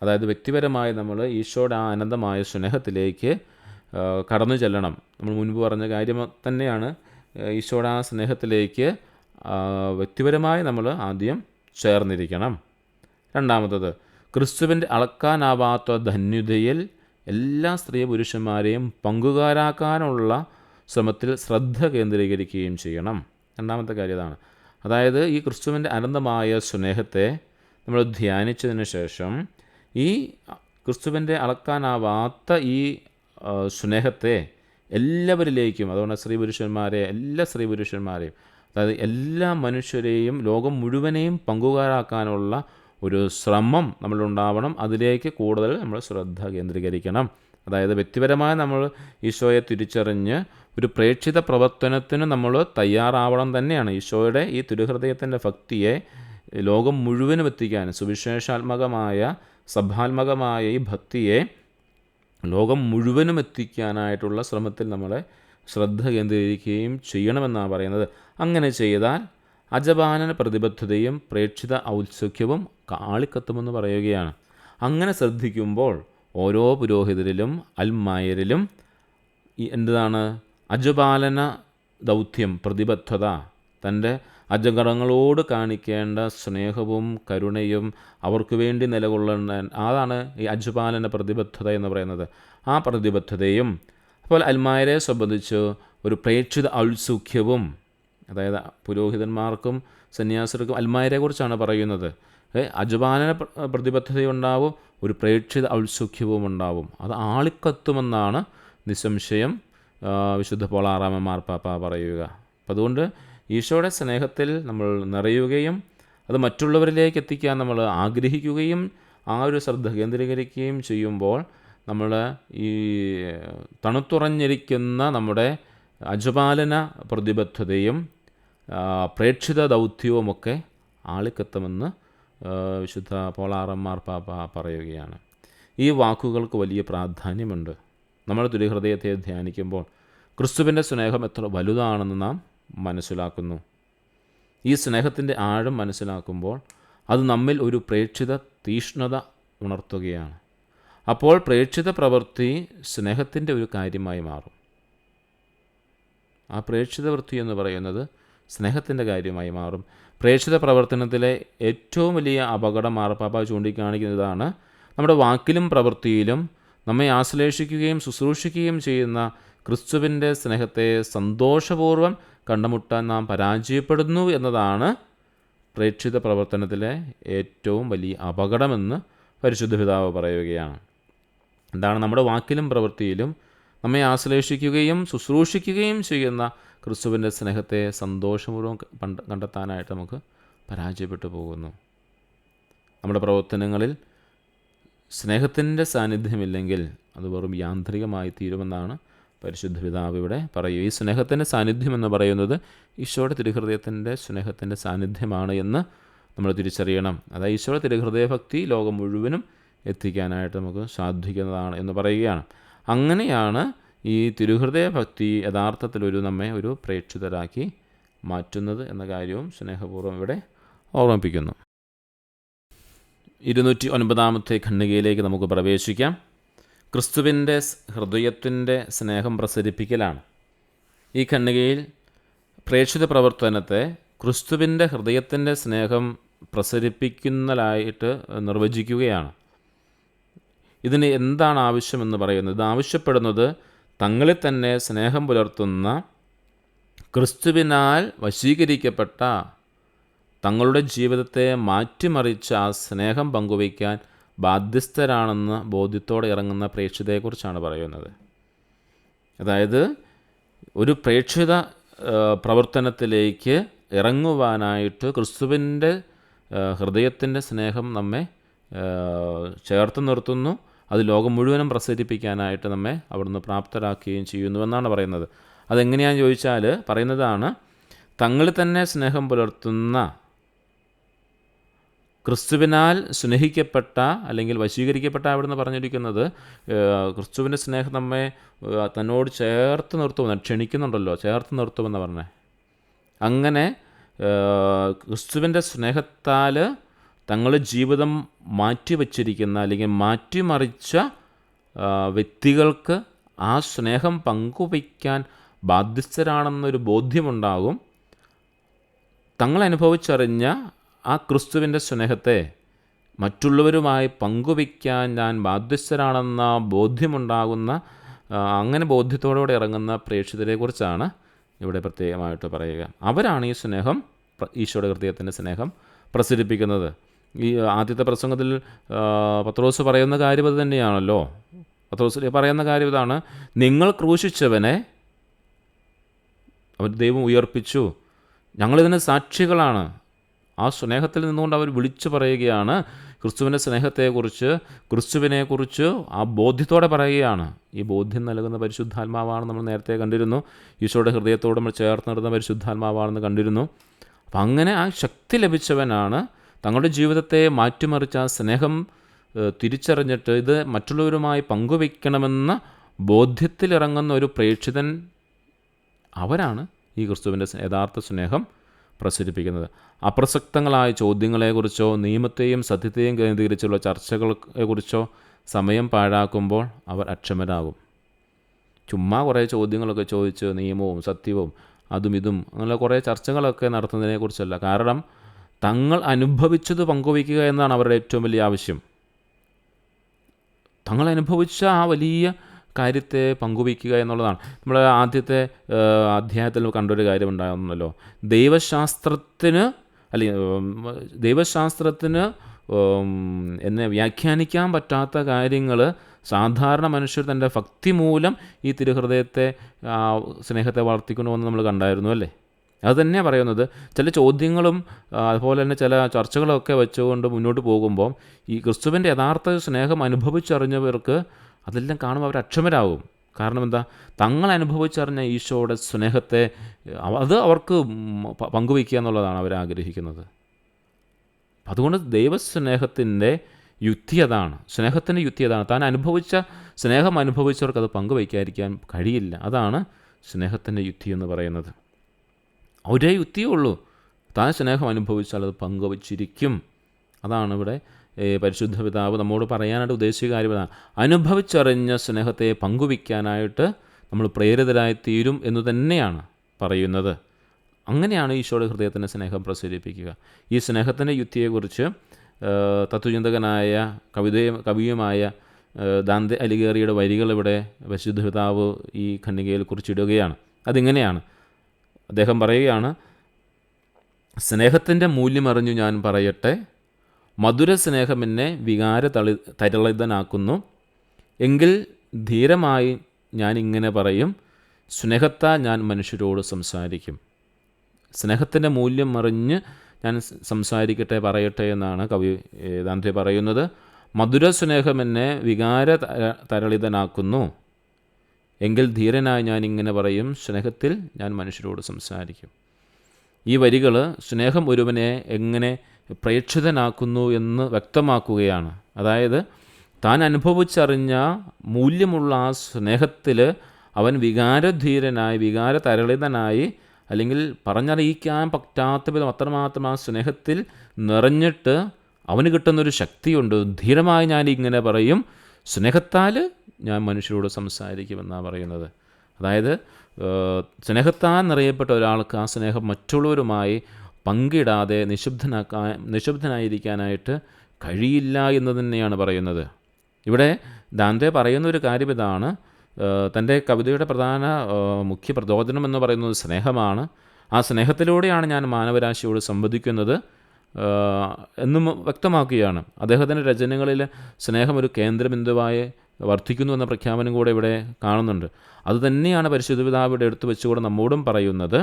അതായത് വ്യക്തിപരമായി നമ്മൾ ഈശോയുടെ ആ അനന്തമായ സ്നേഹത്തിലേക്ക് കടന്നു ചെല്ലണം. നമ്മൾ മുൻപ് പറഞ്ഞ കാര്യം തന്നെയാണ്. ഈശോയുടെ ആ സ്നേഹത്തിലേക്ക് വ്യക്തിപരമായി നമ്മൾ ആദ്യം ചേർന്നിരിക്കണം. രണ്ടാമത്തത്, ക്രിസ്തുവിൻ്റെ അളക്കാനാവാത്ത ധന്യതയിൽ എല്ലാ സ്ത്രീ പുരുഷന്മാരെയും പങ്കുകാരാക്കാനുള്ള ശ്രമത്തിൽ ശ്രദ്ധ കേന്ദ്രീകരിക്കുകയും ചെയ്യണം. രണ്ടാമത്തെ കാര്യം അതാണ്. അതായത് ഈ ക്രിസ്തുവിൻ്റെ അനന്തമായ സ്നേഹത്തെ നമ്മൾ ധ്യാനിച്ചതിന് ശേഷം ഈ ക്രിസ്തുവിൻ്റെ അളക്കാനാവാത്ത ഈ സ്നേഹത്തെ എല്ലാവരിലേക്കും, അതുകൊണ്ട് എല്ലാ സ്ത്രീ പുരുഷന്മാരെയും അതായത് എല്ലാ മനുഷ്യരെയും ലോകം മുഴുവനെയും പങ്കുകാരാക്കാനുള്ള ഒരു ശ്രമം നമ്മളുണ്ടാവണം. അതിലേക്ക് കൂടുതൽ നമ്മൾ ശ്രദ്ധ കേന്ദ്രീകരിക്കണം. അതായത് വ്യക്തിപരമായി നമ്മൾ ഈശോയെ തിരിച്ചറിഞ്ഞ് ഒരു പ്രേക്ഷിത പ്രവർത്തനത്തിന് നമ്മൾ തയ്യാറാവണം തന്നെയാണ്. ഈശോയുടെ ഈ തിരുഹൃദയത്തിൻ്റെ ഭക്തിയെ ലോകം മുഴുവനും എത്തിക്കാൻ, സുവിശേഷാത്മകമായ സഭാത്മകമായ ഈ ഭക്തിയെ ലോകം മുഴുവനും എത്തിക്കാനായിട്ടുള്ള ശ്രമത്തിൽ നമ്മളെ ശ്രദ്ധ കേന്ദ്രീകരിക്കുകയും ചെയ്യണമെന്നാണ് പറയുന്നത്. അങ്ങനെ ചെയ്താൽ അജപാലന പ്രതിബദ്ധതയും പ്രേക്ഷിത ഔത്സുക്യവും കാളിക്കത്തുമെന്ന് പറയുകയാണ്. അങ്ങനെ ശ്രദ്ധിക്കുമ്പോൾ ഓരോ പുരോഹിതരിലും അൽമായരിലും എന്താണ് അജപാലന ദൗത്യം, പ്രതിബദ്ധത, തൻ്റെ അജഗണങ്ങളോട് കാണിക്കേണ്ട സ്നേഹവും കരുണയും അവർക്ക് വേണ്ടി നിലകൊള്ളുന്ന അതാണ് ഈ അജപാലന പ്രതിബദ്ധത എന്ന് പറയുന്നത്. ആ പ്രതിബദ്ധതയും അപ്പോൾ അൽമായരെ സംബന്ധിച്ച് ഒരു പ്രേക്ഷിത ഔത്സുക്യവും, അതായത് പുരോഹിതന്മാർക്കും സന്യാസികർക്കും അൽമായരെക്കുറിച്ചാണ് പറയുന്നത്. അജപാലന പ്രതിബദ്ധതയുണ്ടാവും, ഒരു പ്രേക്ഷിത ഔത്സുക്യവും ഉണ്ടാവും. അത് ആളിക്കത്തുമെന്നാണ് നിസ്സംശയം വിശുദ്ധ പോളാറാമൻ മാർപ്പാപ്പ പറയുക. അപ്പം അതുകൊണ്ട് ഈശോയുടെ സ്നേഹത്തിൽ നമ്മൾ നിറയുകയും അത് മറ്റുള്ളവരിലേക്ക് എത്തിക്കാൻ നമ്മൾ ആഗ്രഹിക്കുകയും ആ ഒരു ശ്രദ്ധ കേന്ദ്രീകരിക്കുകയും ചെയ്യുമ്പോൾ നമ്മൾ ഈ തണുത്തുറഞ്ഞിരിക്കുന്ന നമ്മുടെ അജപാലന പ്രതിബദ്ധതയും പ്രേക്ഷിത ദൗത്യവുമൊക്കെ ആളിക്കത്തുമെന്ന് വിശുദ്ധ പോളാറാമൻ മാർപ്പാപ്പ പറയുകയാണ്. ഈ വാക്കുകൾക്ക് വലിയ പ്രാധാന്യമുണ്ട്. നമ്മൾ തിരുഹൃദയത്തെ ധ്യാനിക്കുമ്പോൾ ക്രിസ്തുവിൻ്റെ സ്നേഹം എത്ര വലുതാണെന്ന് നാം മനസ്സിലാക്കുന്നു. ഈ സ്നേഹത്തിൻ്റെ ആഴം മനസ്സിലാക്കുമ്പോൾ അത് നമ്മിൽ ഒരു പ്രേക്ഷിത തീഷ്ണത ഉണർത്തുകയാണ്. അപ്പോൾ പ്രേക്ഷിത പ്രവൃത്തി സ്നേഹത്തിൻ്റെ ഒരു കാര്യമായി മാറും. ആ പ്രേക്ഷിത വൃത്തി എന്ന് പറയുന്നത് സ്നേഹത്തിൻ്റെ കാര്യമായി മാറും. പ്രേക്ഷിത പ്രവർത്തനത്തിലെ ഏറ്റവും വലിയ അപകടം മാർപ്പാപ്പ ചൂണ്ടിക്കാണിക്കുന്നതാണ്. നമ്മുടെ വാക്കിലും പ്രവൃത്തിയിലും നമ്മെ ആശ്ലേഷിക്കുകയും ശുശ്രൂഷിക്കുകയും ചെയ്യുന്ന ക്രിസ്തുവിൻ്റെ സ്നേഹത്തെ സന്തോഷപൂർവ്വം കണ്ടുമുട്ടാൻ നാം പരാജയപ്പെടുന്നു എന്നതാണ് പ്രേക്ഷിത പ്രവർത്തനത്തിലെ ഏറ്റവും വലിയ അപകടമെന്ന് പരിശുദ്ധ പിതാവ് പറയുകയാണ്. എന്താണ് നമ്മുടെ വാക്കിലും പ്രവൃത്തിയിലും നമ്മെ ആശ്ലേഷിക്കുകയും ശുശ്രൂഷിക്കുകയും ചെയ്യുന്ന ക്രിസ്തുവിൻ്റെ സ്നേഹത്തെ സന്തോഷപൂർവ്വം കണ്ടെത്താനായിട്ട് നമുക്ക് പരാജയപ്പെട്ടു പോകുന്നു. നമ്മുടെ പ്രവർത്തനങ്ങളിൽ സ്നേഹത്തിൻ്റെ സാന്നിധ്യമില്ലെങ്കിൽ അത് വെറും യാന്ത്രികമായി തീരുമെന്നാണ് പരിശുദ്ധ പിതാവ് ഇവിടെ പറയുക. ഈ സ്നേഹത്തിൻ്റെ സാന്നിധ്യം എന്ന് പറയുന്നത് ഈശോയുടെ തിരുഹൃദയത്തിൻ്റെ സ്നേഹത്തിൻ്റെ സാന്നിധ്യമാണ് എന്ന് നമ്മൾ തിരിച്ചറിയണം. അതായത് ഈശോയുടെ തിരുഹൃദയഭക്തി ലോകം മുഴുവനും എത്തിക്കാനായിട്ട് നമുക്ക് സാധിക്കുന്നതാണ് എന്ന് പറയുകയാണ്. അങ്ങനെയാണ് ഈ തിരുഹൃദയഭക്തി യഥാർത്ഥത്തിലൊരു നമ്മെ ഒരു പ്രേക്ഷിതരാക്കി മാറ്റുന്നത് എന്ന കാര്യവും സ്നേഹപൂർവ്വം ഇവിടെ ഓർമ്മിപ്പിക്കുന്നു. 209 ഖണ്ഡികയിലേക്ക് നമുക്ക് പ്രവേശിക്കാം. ക്രിസ്തുവിൻ്റെ ഹൃദയത്തിൻ്റെ സ്നേഹം പ്രസരിപ്പിക്കലാണ്. ഈ ഖണ്ഡികയിൽ പ്രേക്ഷിത പ്രവർത്തനത്തെ ക്രിസ്തുവിൻ്റെ ഹൃദയത്തിൻ്റെ സ്നേഹം പ്രസരിപ്പിക്കുന്നതായിട്ട് നിർവചിക്കുകയാണ്. ഇതിന് എന്താണ് ആവശ്യമെന്ന് പറയുന്നത്? ഇത് ആവശ്യപ്പെടുന്നത് തങ്ങളിൽ തന്നെ സ്നേഹം പുലർത്തുന്ന ക്രിസ്തുവിനാൽ വശീകരിക്കപ്പെട്ട തങ്ങളുടെ ജീവിതത്തെ മാറ്റിമറിച്ച ആ സ്നേഹം പങ്കുവയ്ക്കാൻ ബാധ്യസ്ഥരാണെന്ന് ബോധ്യത്തോടെ ഇറങ്ങുന്ന പ്രേക്ഷിതയെക്കുറിച്ചാണ് പറയുന്നത്. അതായത് ഒരു പ്രേക്ഷിത പ്രവർത്തനത്തിലേക്ക് ഇറങ്ങുവാനായിട്ട് ക്രിസ്തുവിൻ്റെ ഹൃദയത്തിൻ്റെ സ്നേഹം നമ്മെ ചേർത്ത് നിർത്തുന്നു. അത് ലോകം മുഴുവനും പ്രസരിപ്പിക്കാനായിട്ട് നമ്മെ അവിടുന്ന് പ്രാപ്തരാക്കുകയും ചെയ്യുന്നുവെന്നാണ് പറയുന്നത്. അതെങ്ങനെയാണെന്ന് ചോദിച്ചാൽ പറയുന്നതാണ്, തങ്ങളിൽ തന്നെ സ്നേഹം പുലർത്തുന്ന ക്രിസ്തുവിനാൽ സ്നേഹിക്കപ്പെട്ട അല്ലെങ്കിൽ വശീകരിക്കപ്പെട്ട അവിടെ നിന്ന് പറഞ്ഞിരിക്കുന്നത് ക്രിസ്തുവിൻ്റെ സ്നേഹം നമ്മെ തന്നോട് ചേർത്ത് നിർത്തുമെന്ന് ക്ഷണിക്കുന്നുണ്ടല്ലോ, ചേർത്ത് നിർത്തുമെന്ന് പറഞ്ഞേ. അങ്ങനെ ക്രിസ്തുവിൻ്റെ സ്നേഹത്താൽ തങ്ങളുടെ ജീവിതം മാറ്റിവെച്ചിരിക്കുന്ന അല്ലെങ്കിൽ മാറ്റിമറിച്ച വ്യക്തികൾക്ക് ആ സ്നേഹം പങ്കുവയ്ക്കാൻ ബാധ്യസ്ഥരാണെന്നൊരു ബോധ്യമുണ്ടാകും. തങ്ങളനുഭവിച്ചറിഞ്ഞ ആ ക്രിസ്തുവിൻ്റെ സ്നേഹത്തെ മറ്റുള്ളവരുമായി പങ്കുവയ്ക്കാൻ ഞാൻ ബാധ്യസ്ഥരാണെന്ന ബോധ്യമുണ്ടാകുന്ന, അങ്ങനെ ബോധ്യത്തോടുകൂടെ ഇറങ്ങുന്ന പ്രേക്ഷിതരെക്കുറിച്ചാണ് ഇവിടെ പ്രത്യേകമായിട്ട് പറയുക. അവരാണ് ഈ സ്നേഹം, ഈശോയുടെ ഹൃദയത്തിൻ്റെ സ്നേഹം പ്രസരിപ്പിക്കുന്നത്. ഈ ആദ്യത്തെ പ്രസംഗത്തിൽ പത്രോസ് പറയുന്ന കാര്യം അത് തന്നെയാണല്ലോ. പത്രോസ് പറയുന്ന കാര്യം ഇതാണ്: നിങ്ങൾ ക്രൂശിച്ചവനെ അവർ ദൈവം ഉയർപ്പിച്ചു, ഞങ്ങളിതിന് സാക്ഷികളാണ്. ആ സ്നേഹത്തിൽ നിന്നുകൊണ്ട് അവർ വിളിച്ചു പറയുകയാണ് ക്രിസ്തുവിൻ്റെ സ്നേഹത്തെക്കുറിച്ച്, ക്രിസ്തുവിനെക്കുറിച്ച് ആ ബോധ്യത്തോടെ പറയുകയാണ്. ഈ ബോധ്യം നൽകുന്ന പരിശുദ്ധാത്മാവാണ് നമ്മൾ നേരത്തെ കണ്ടിരുന്നു. ഈശോയുടെ ഹൃദയത്തോട് നമ്മൾ ചേർത്ത് നിർത്തുന്ന പരിശുദ്ധാത്മാവാണെന്ന് കണ്ടിരുന്നു. അപ്പം അങ്ങനെ ആ ശക്തി ലഭിച്ചവനാണ് തങ്ങളുടെ ജീവിതത്തെ മാറ്റിമറിച്ച ആ സ്നേഹം തിരിച്ചറിഞ്ഞിട്ട് ഇത് മറ്റുള്ളവരുമായി പങ്കുവയ്ക്കണമെന്ന ബോധ്യത്തിലിറങ്ങുന്ന ഒരു പ്രേക്ഷിതൻ. അവരാണ് ഈ ക്രിസ്തുവിൻ്റെ യഥാർത്ഥ സ്നേഹം പ്രസരിപ്പിക്കുന്നത്. അപ്രസക്തങ്ങളായ ചോദ്യങ്ങളെക്കുറിച്ചോ നിയമത്തെയും സത്യത്തെയും കേന്ദ്രീകരിച്ചുള്ള ചർച്ചകളെക്കുറിച്ചോ സമയം പാഴാക്കുമ്പോൾ അവർ അക്ഷമരാകും. ചുമ്മാ കുറേ ചോദ്യങ്ങളൊക്കെ ചോദിച്ച് നിയമവും സത്യവും അതും ഇതും അങ്ങനെ കുറേ ചർച്ചകളൊക്കെ നടത്തുന്നതിനെക്കുറിച്ചല്ല. കാരണം തങ്ങൾ അനുഭവിച്ചത് പങ്കുവയ്ക്കുക എന്നതാണ് അവരുടെ ഏറ്റവും വലിയ ആവശ്യം. തങ്ങൾ അനുഭവിച്ച ആ വലിയ കാര്യത്തെ പങ്കുവയ്ക്കുക എന്നുള്ളതാണ്. നമ്മൾ ആദ്യത്തെ അധ്യായത്തിൽ കണ്ടൊരു കാര്യം ഉണ്ടാകുന്നല്ലോ, ദൈവശാസ്ത്രത്തിന് എന്നെ വ്യാഖ്യാനിക്കാൻ പറ്റാത്ത കാര്യങ്ങൾ സാധാരണ മനുഷ്യർ തൻ്റെ ഭക്തി മൂലം ഈ തിരുഹൃദയത്തെ സ്നേഹത്തെ വളർത്തിക്കൊണ്ടുവന്ന് നമ്മൾ കണ്ടായിരുന്നു അല്ലേ. അത് തന്നെയാണ് പറയുന്നത്. ചില ചോദ്യങ്ങളും അതുപോലെ തന്നെ ചില ചർച്ചകളൊക്കെ വെച്ചുകൊണ്ട് മുന്നോട്ട് പോകുമ്പോൾ ഈ ക്രിസ്തുവിൻ്റെ യഥാർത്ഥ സ്നേഹം അനുഭവിച്ചറിഞ്ഞവർക്ക് അതെല്ലാം കാണുമ്പോൾ അവർ അക്ഷമരാകും. കാരണം എന്താ? തങ്ങൾ അനുഭവിച്ചറിഞ്ഞ ഈശോയുടെ സ്നേഹത്തെ അത് അവർക്ക് പങ്കുവയ്ക്കുക എന്നുള്ളതാണ് അവർ ആഗ്രഹിക്കുന്നത്. അതുകൊണ്ട് ദൈവസ്നേഹത്തിൻ്റെ യുക്തി അതാണ്, സ്നേഹത്തിൻ്റെ യുക്തി അതാണ്. താൻ അനുഭവിച്ച സ്നേഹം അനുഭവിച്ചവർക്ക് അത് പങ്കുവയ്ക്കാതിരിക്കാൻ കഴിയില്ല. അതാണ് സ്നേഹത്തിൻ്റെ യുക്തി എന്ന് പറയുന്നത്. ഒരേ യുക്തിയേ ഉള്ളൂ, താൻ സ്നേഹം അനുഭവിച്ചാൽ അത് പങ്കുവച്ചിരിക്കും. അതാണ് ഇവിടെ പരിശുദ്ധ പിതാവ് നമ്മോട് പറയാനായിട്ട് ഉദ്ദേശിച്ച കാര്യം. അനുഭവിച്ചറിഞ്ഞ സ്നേഹത്തെ പങ്കുവയ്ക്കാനായിട്ട് നമ്മൾ പ്രേരിതരായിത്തീരും എന്ന് തന്നെയാണ് പറയുന്നത്. അങ്ങനെയാണ് ഈശോയുടെ ഹൃദയത്തിൻ്റെ സ്നേഹം പ്രസരിപ്പിക്കുക. ഈ സ്നേഹത്തിൻ്റെ യുക്തിയെക്കുറിച്ച് തത്വചിന്തകനായ കവിയുമായ ദാന്തെ അലിഗേറിയുടെ വരികൾ ഇവിടെ പരിശുദ്ധ പിതാവ് ഈ ഖണ്ഡികയിൽ കുറിച്ചിടുകയാണ്. അതിങ്ങനെയാണ്. അദ്ദേഹം പറയുകയാണ്: സ്നേഹത്തിൻ്റെ മൂല്യമറിഞ്ഞു ഞാൻ പറയട്ടെ, മധുര സ്നേഹം എന്നെ തരളിതനാക്കുന്നു. എങ്കിൽ ധീരമായി ഞാൻ ഇങ്ങനെ പറയും, സ്നേഹത്താൽ ഞാൻ മനുഷ്യരോട് സംസാരിക്കും. സ്നേഹത്തിൻ്റെ മൂല്യം അറിഞ്ഞ് ഞാൻ സംസാരിക്കട്ടെ, പറയട്ടെ എന്നാണ് കവി ദാന്തെ പറയുന്നത്. മധുര സ്നേഹം എന്നെ തരളിതനാക്കുന്നു. എങ്കിൽ ധീരനായി ഞാൻ ഇങ്ങനെ പറയും, സ്നേഹത്തിൽ ഞാൻ മനുഷ്യരോട് സംസാരിക്കും. ഈ വരികൾ സ്നേഹം ഒരുവനെ എങ്ങനെ പ്രേക്ഷിതനാക്കുന്നു എന്ന് വ്യക്തമാക്കുകയാണ്. അതായത് താൻ അനുഭവിച്ചറിഞ്ഞ മൂല്യമുള്ള ആ സ്നേഹത്തിൽ അവൻ വികാരധീരനായി, വികാരതരളിതനായി, അല്ലെങ്കിൽ പറഞ്ഞറിയിക്കാൻ പറ്റാത്ത വിധം അത്രമാത്രം ആ സ്നേഹത്തിൽ നിറഞ്ഞിട്ട് അവന് കിട്ടുന്നൊരു ശക്തിയുണ്ട്. ധീരമായി ഞാൻ ഇങ്ങനെ പറയും, സ്നേഹത്താൽ ഞാൻ മനുഷ്യരോട് സംസാരിക്കുമെന്നാണ് പറയുന്നത്. അതായത് സ്നേഹത്താൽ നിറയപ്പെട്ട ഒരാൾക്ക് ആ സ്നേഹം മറ്റുള്ളവരുമായി പങ്കിടാതെ നിശബ്ദനായിരിക്കാനായിട്ട് കഴിയില്ല എന്ന് തന്നെയാണ് പറയുന്നത്. ഇവിടെ ദാന്തെ പറയുന്നൊരു കാര്യം ഇതാണ്. തൻ്റെ കവിതയുടെ പ്രധാന മുഖ്യ പ്രചോദനം എന്ന് പറയുന്നത് സ്നേഹമാണ്. ആ സ്നേഹത്തിലൂടെയാണ് ഞാൻ മാനവരാശിയോട് സംവദിക്കുന്നത് എന്നും വ്യക്തമാക്കുകയാണ്. അദ്ദേഹത്തിൻ്റെ രചനകളിൽ സ്നേഹം ഒരു കേന്ദ്രബിന്ദുവായി വർദ്ധിക്കുന്നു എന്ന പ്രഖ്യാപനം കൂടെ ഇവിടെ കാണുന്നുണ്ട്. അതുതന്നെയാണ് പരിശുദ്ധ പിതാവിടെ എടുത്തു വെച്ചുകൊണ്ട് നമ്മോടും പറയുന്നത്.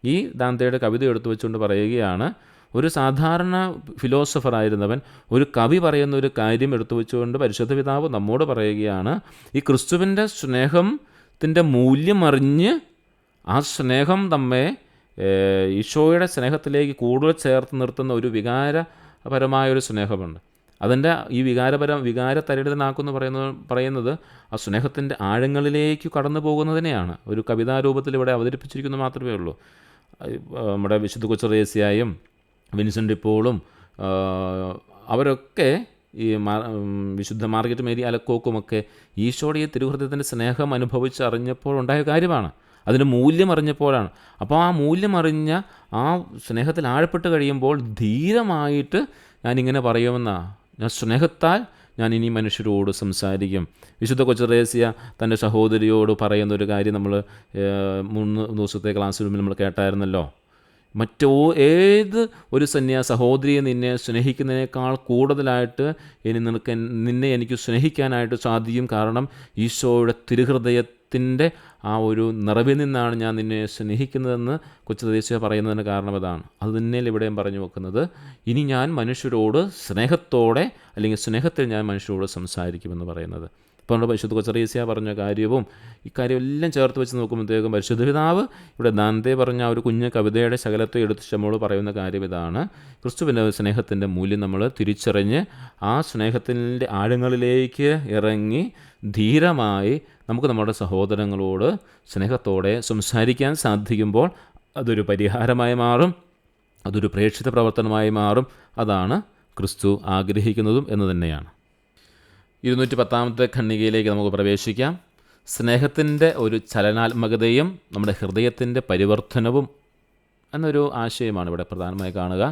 ഈ ദാന്തെയുടെ കവിത എടുത്തു വെച്ചുകൊണ്ട് പറയുകയാണ്, ഒരു സാധാരണ ഫിലോസഫറായിരുന്നവൻ ഒരു കവി പറയുന്ന ഒരു കാര്യം എടുത്തു വെച്ചുകൊണ്ട് പരിശുദ്ധ പിതാവ് നമ്മോട് പറയുകയാണ്, ഈ ക്രിസ്തുവിൻ്റെ സ്നേഹത്തിൻ്റെ മൂല്യം അറിഞ്ഞ് ആ സ്നേഹം നമ്മെ ഈശോയുടെ സ്നേഹത്തിലേക്ക് കൂടുതൽ ചേർത്ത് നിർത്തുന്ന ഒരു പരമായൊരു സ്നേഹമുണ്ട്. അതിൻ്റെ ഈ വികാരതരളിതനാക്കുമെന്ന് പറയുന്നത് ആ സ്നേഹത്തിൻ്റെ ആഴങ്ങളിലേക്ക് കടന്നു പോകുന്നതിനെയാണ് ഒരു കവിതാരൂപത്തിൽ ഇവിടെ അവതരിപ്പിച്ചിരിക്കുന്നത് മാത്രമേ ഉള്ളൂ. നമ്മുടെ വിശുദ്ധ കൊച്ചറേസ്യായും വിൻസെൻ്റ് പോളും അവരൊക്കെ ഈ വിശുദ്ധ മാർഗരറ്റ് മേരി അലക്കോക്കുമൊക്കെ ഈശോയുടെ ഈ തിരുഹൃദയത്തിൻ്റെ സ്നേഹം അനുഭവിച്ചറിഞ്ഞപ്പോൾ ഉണ്ടായ കാര്യമാണ്. അതിൻ്റെ മൂല്യം അറിഞ്ഞപ്പോഴാണ്. അപ്പോൾ ആ മൂല്യം അറിഞ്ഞ ആ സ്നേഹത്തിൽ ആഴപ്പെട്ട് കഴിയുമ്പോൾ ധീരമായിട്ട് ഞാനിങ്ങനെ പറയുമെന്നാണ്, ഞാൻ സ്നേഹത്താൽ ഞാൻ ഇനി മനുഷ്യരോട് സംസാരിക്കും. വിശുദ്ധ കൊച്ചറേസ്യ തൻ്റെ സഹോദരിയോട് പറയുന്നൊരു കാര്യം നമ്മൾ 3 ദിവസത്തെ ക്ലാസ് റൂമിൽ നമ്മൾ കേട്ടായിരുന്നല്ലോ. ഏത് ഒരു സഹോദരിയെ നിന്നെ സ്നേഹിക്കുന്നതിനേക്കാൾ കൂടുതലായിട്ട് നിന്നെ എനിക്ക് സ്നേഹിക്കാനായിട്ട് സാധിക്കും. കാരണം ഈശോയുടെ തിരുഹൃദയത്തിൻ്റെ ആ ഒരു നിറവിൽ നിന്നാണ് ഞാൻ നിന്നെ സ്നേഹിക്കുന്നതെന്ന് കൊച്ചറേസ്യ പറയുന്നതിന് കാരണം അതാണ്. അത് തന്നെയല്ലേ ഇവിടെയും പറഞ്ഞു വെക്കുന്നത്. ഇനി ഞാൻ മനുഷ്യരോട് സ്നേഹത്തോടെ അല്ലെങ്കിൽ സ്നേഹത്തിൽ ഞാൻ മനുഷ്യരോട് സംസാരിക്കുമെന്ന് പറയുന്നത്. ഇപ്പോൾ നമ്മുടെ പരിശുദ്ധ കൊച്ചറേസ്യ പറഞ്ഞ കാര്യവും ഇക്കാര്യം എല്ലാം ചേർത്ത് വെച്ച് നോക്കുമ്പോഴത്തേക്കും പരിശുദ്ധ പിതാവ് ഇവിടെ ദാന്തെ പറഞ്ഞ ഒരു കുഞ്ഞ് കവിതയുടെ ശകലത്തെ എടുത്ത് നമ്മോട് പറയുന്ന കാര്യം ഇതാണ്. ക്രിസ്തുവിൻ്റെ സ്നേഹത്തിൻ്റെ മൂല്യം നമ്മൾ തിരിച്ചറിഞ്ഞ് ആ സ്നേഹത്തിൻ്റെ ആഴങ്ങളിലേക്ക് ഇറങ്ങി ധീരമായി നമുക്ക് നമ്മുടെ സഹോദരങ്ങളോട് സ്നേഹത്തോടെ സംസാരിക്കാൻ സാധിക്കുമ്പോൾ അതൊരു പരിഹാരമായി മാറും, അതൊരു പ്രേക്ഷിത പ്രവർത്തനമായി മാറും. അതാണ് ക്രിസ്തു ആഗ്രഹിക്കുന്നതും എന്ന് തന്നെയാണ്. 210 ഖണ്ഡികയിലേക്ക് നമുക്ക് പ്രവേശിക്കാം. സ്നേഹത്തിൻ്റെ ഒരു ചലനാത്മകതയും നമ്മുടെ ഹൃദയത്തിൻ്റെ പരിവർത്തനവും എന്നൊരു ആശയമാണ് ഇവിടെ പ്രധാനമായി കാണുക.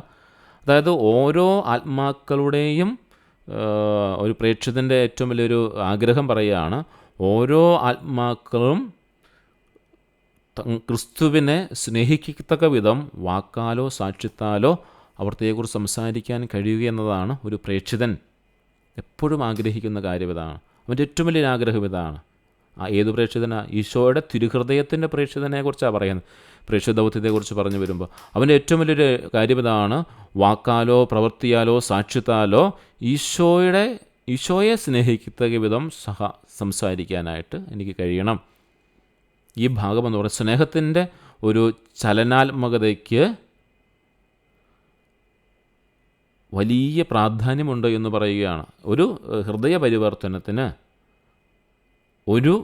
അതായത് ഓരോ ആത്മാക്കളുടെയും ഒരു പ്രേക്ഷിതൻ്റെ ഏറ്റവും വലിയൊരു ആഗ്രഹം പറയുകയാണ്, ഓരോ ആത്മാക്കളും ക്രിസ്തുവിനെ സ്നേഹിക്കത്തക്ക വിധം വാക്കാലോ സാക്ഷ്യത്താലോ അവർത്തേക്കുറിച്ച് സംസാരിക്കാൻ കഴിയുക എന്നതാണ് ഒരു പ്രേക്ഷിതൻ എപ്പോഴും ആഗ്രഹിക്കുന്ന കാര്യം. ഇതാണ് അവൻ്റെ ഏറ്റവും വലിയ ആഗ്രഹം. ഇതാണ് ഏത് പ്രേക്ഷിതനാണ്? ഈശോയുടെ തിരുഹൃദയത്തിൻ്റെ പ്രേക്ഷിതനെക്കുറിച്ചാണ് പറയുന്നത്. പ്രേക്ഷിത ദൗത്യത്തെക്കുറിച്ച് പറഞ്ഞു വരുമ്പോൾ അവൻ്റെ ഏറ്റവും വലിയൊരു കാര്യം ഇതാണ്, വാക്കാലോ പ്രവൃത്തിയാലോ സാക്ഷ്യത്താലോ ഈശോയെ സ്നേഹിക്കത്തക്ക വിധം സംസാരിക്കാനായിട്ട് എനിക്ക് കഴിയണം. ഈ ഭാഗം എന്ന് പറയുന്നത് സ്നേഹത്തിൻ്റെ ഒരു ചലനാത്മകതയ്ക്ക് വലിയ പ്രാധാന്യമുണ്ട് എന്ന് പറയുകയാണ്. ഒരു ഹൃദയ പരിവർത്തനത്തിന് ഒരു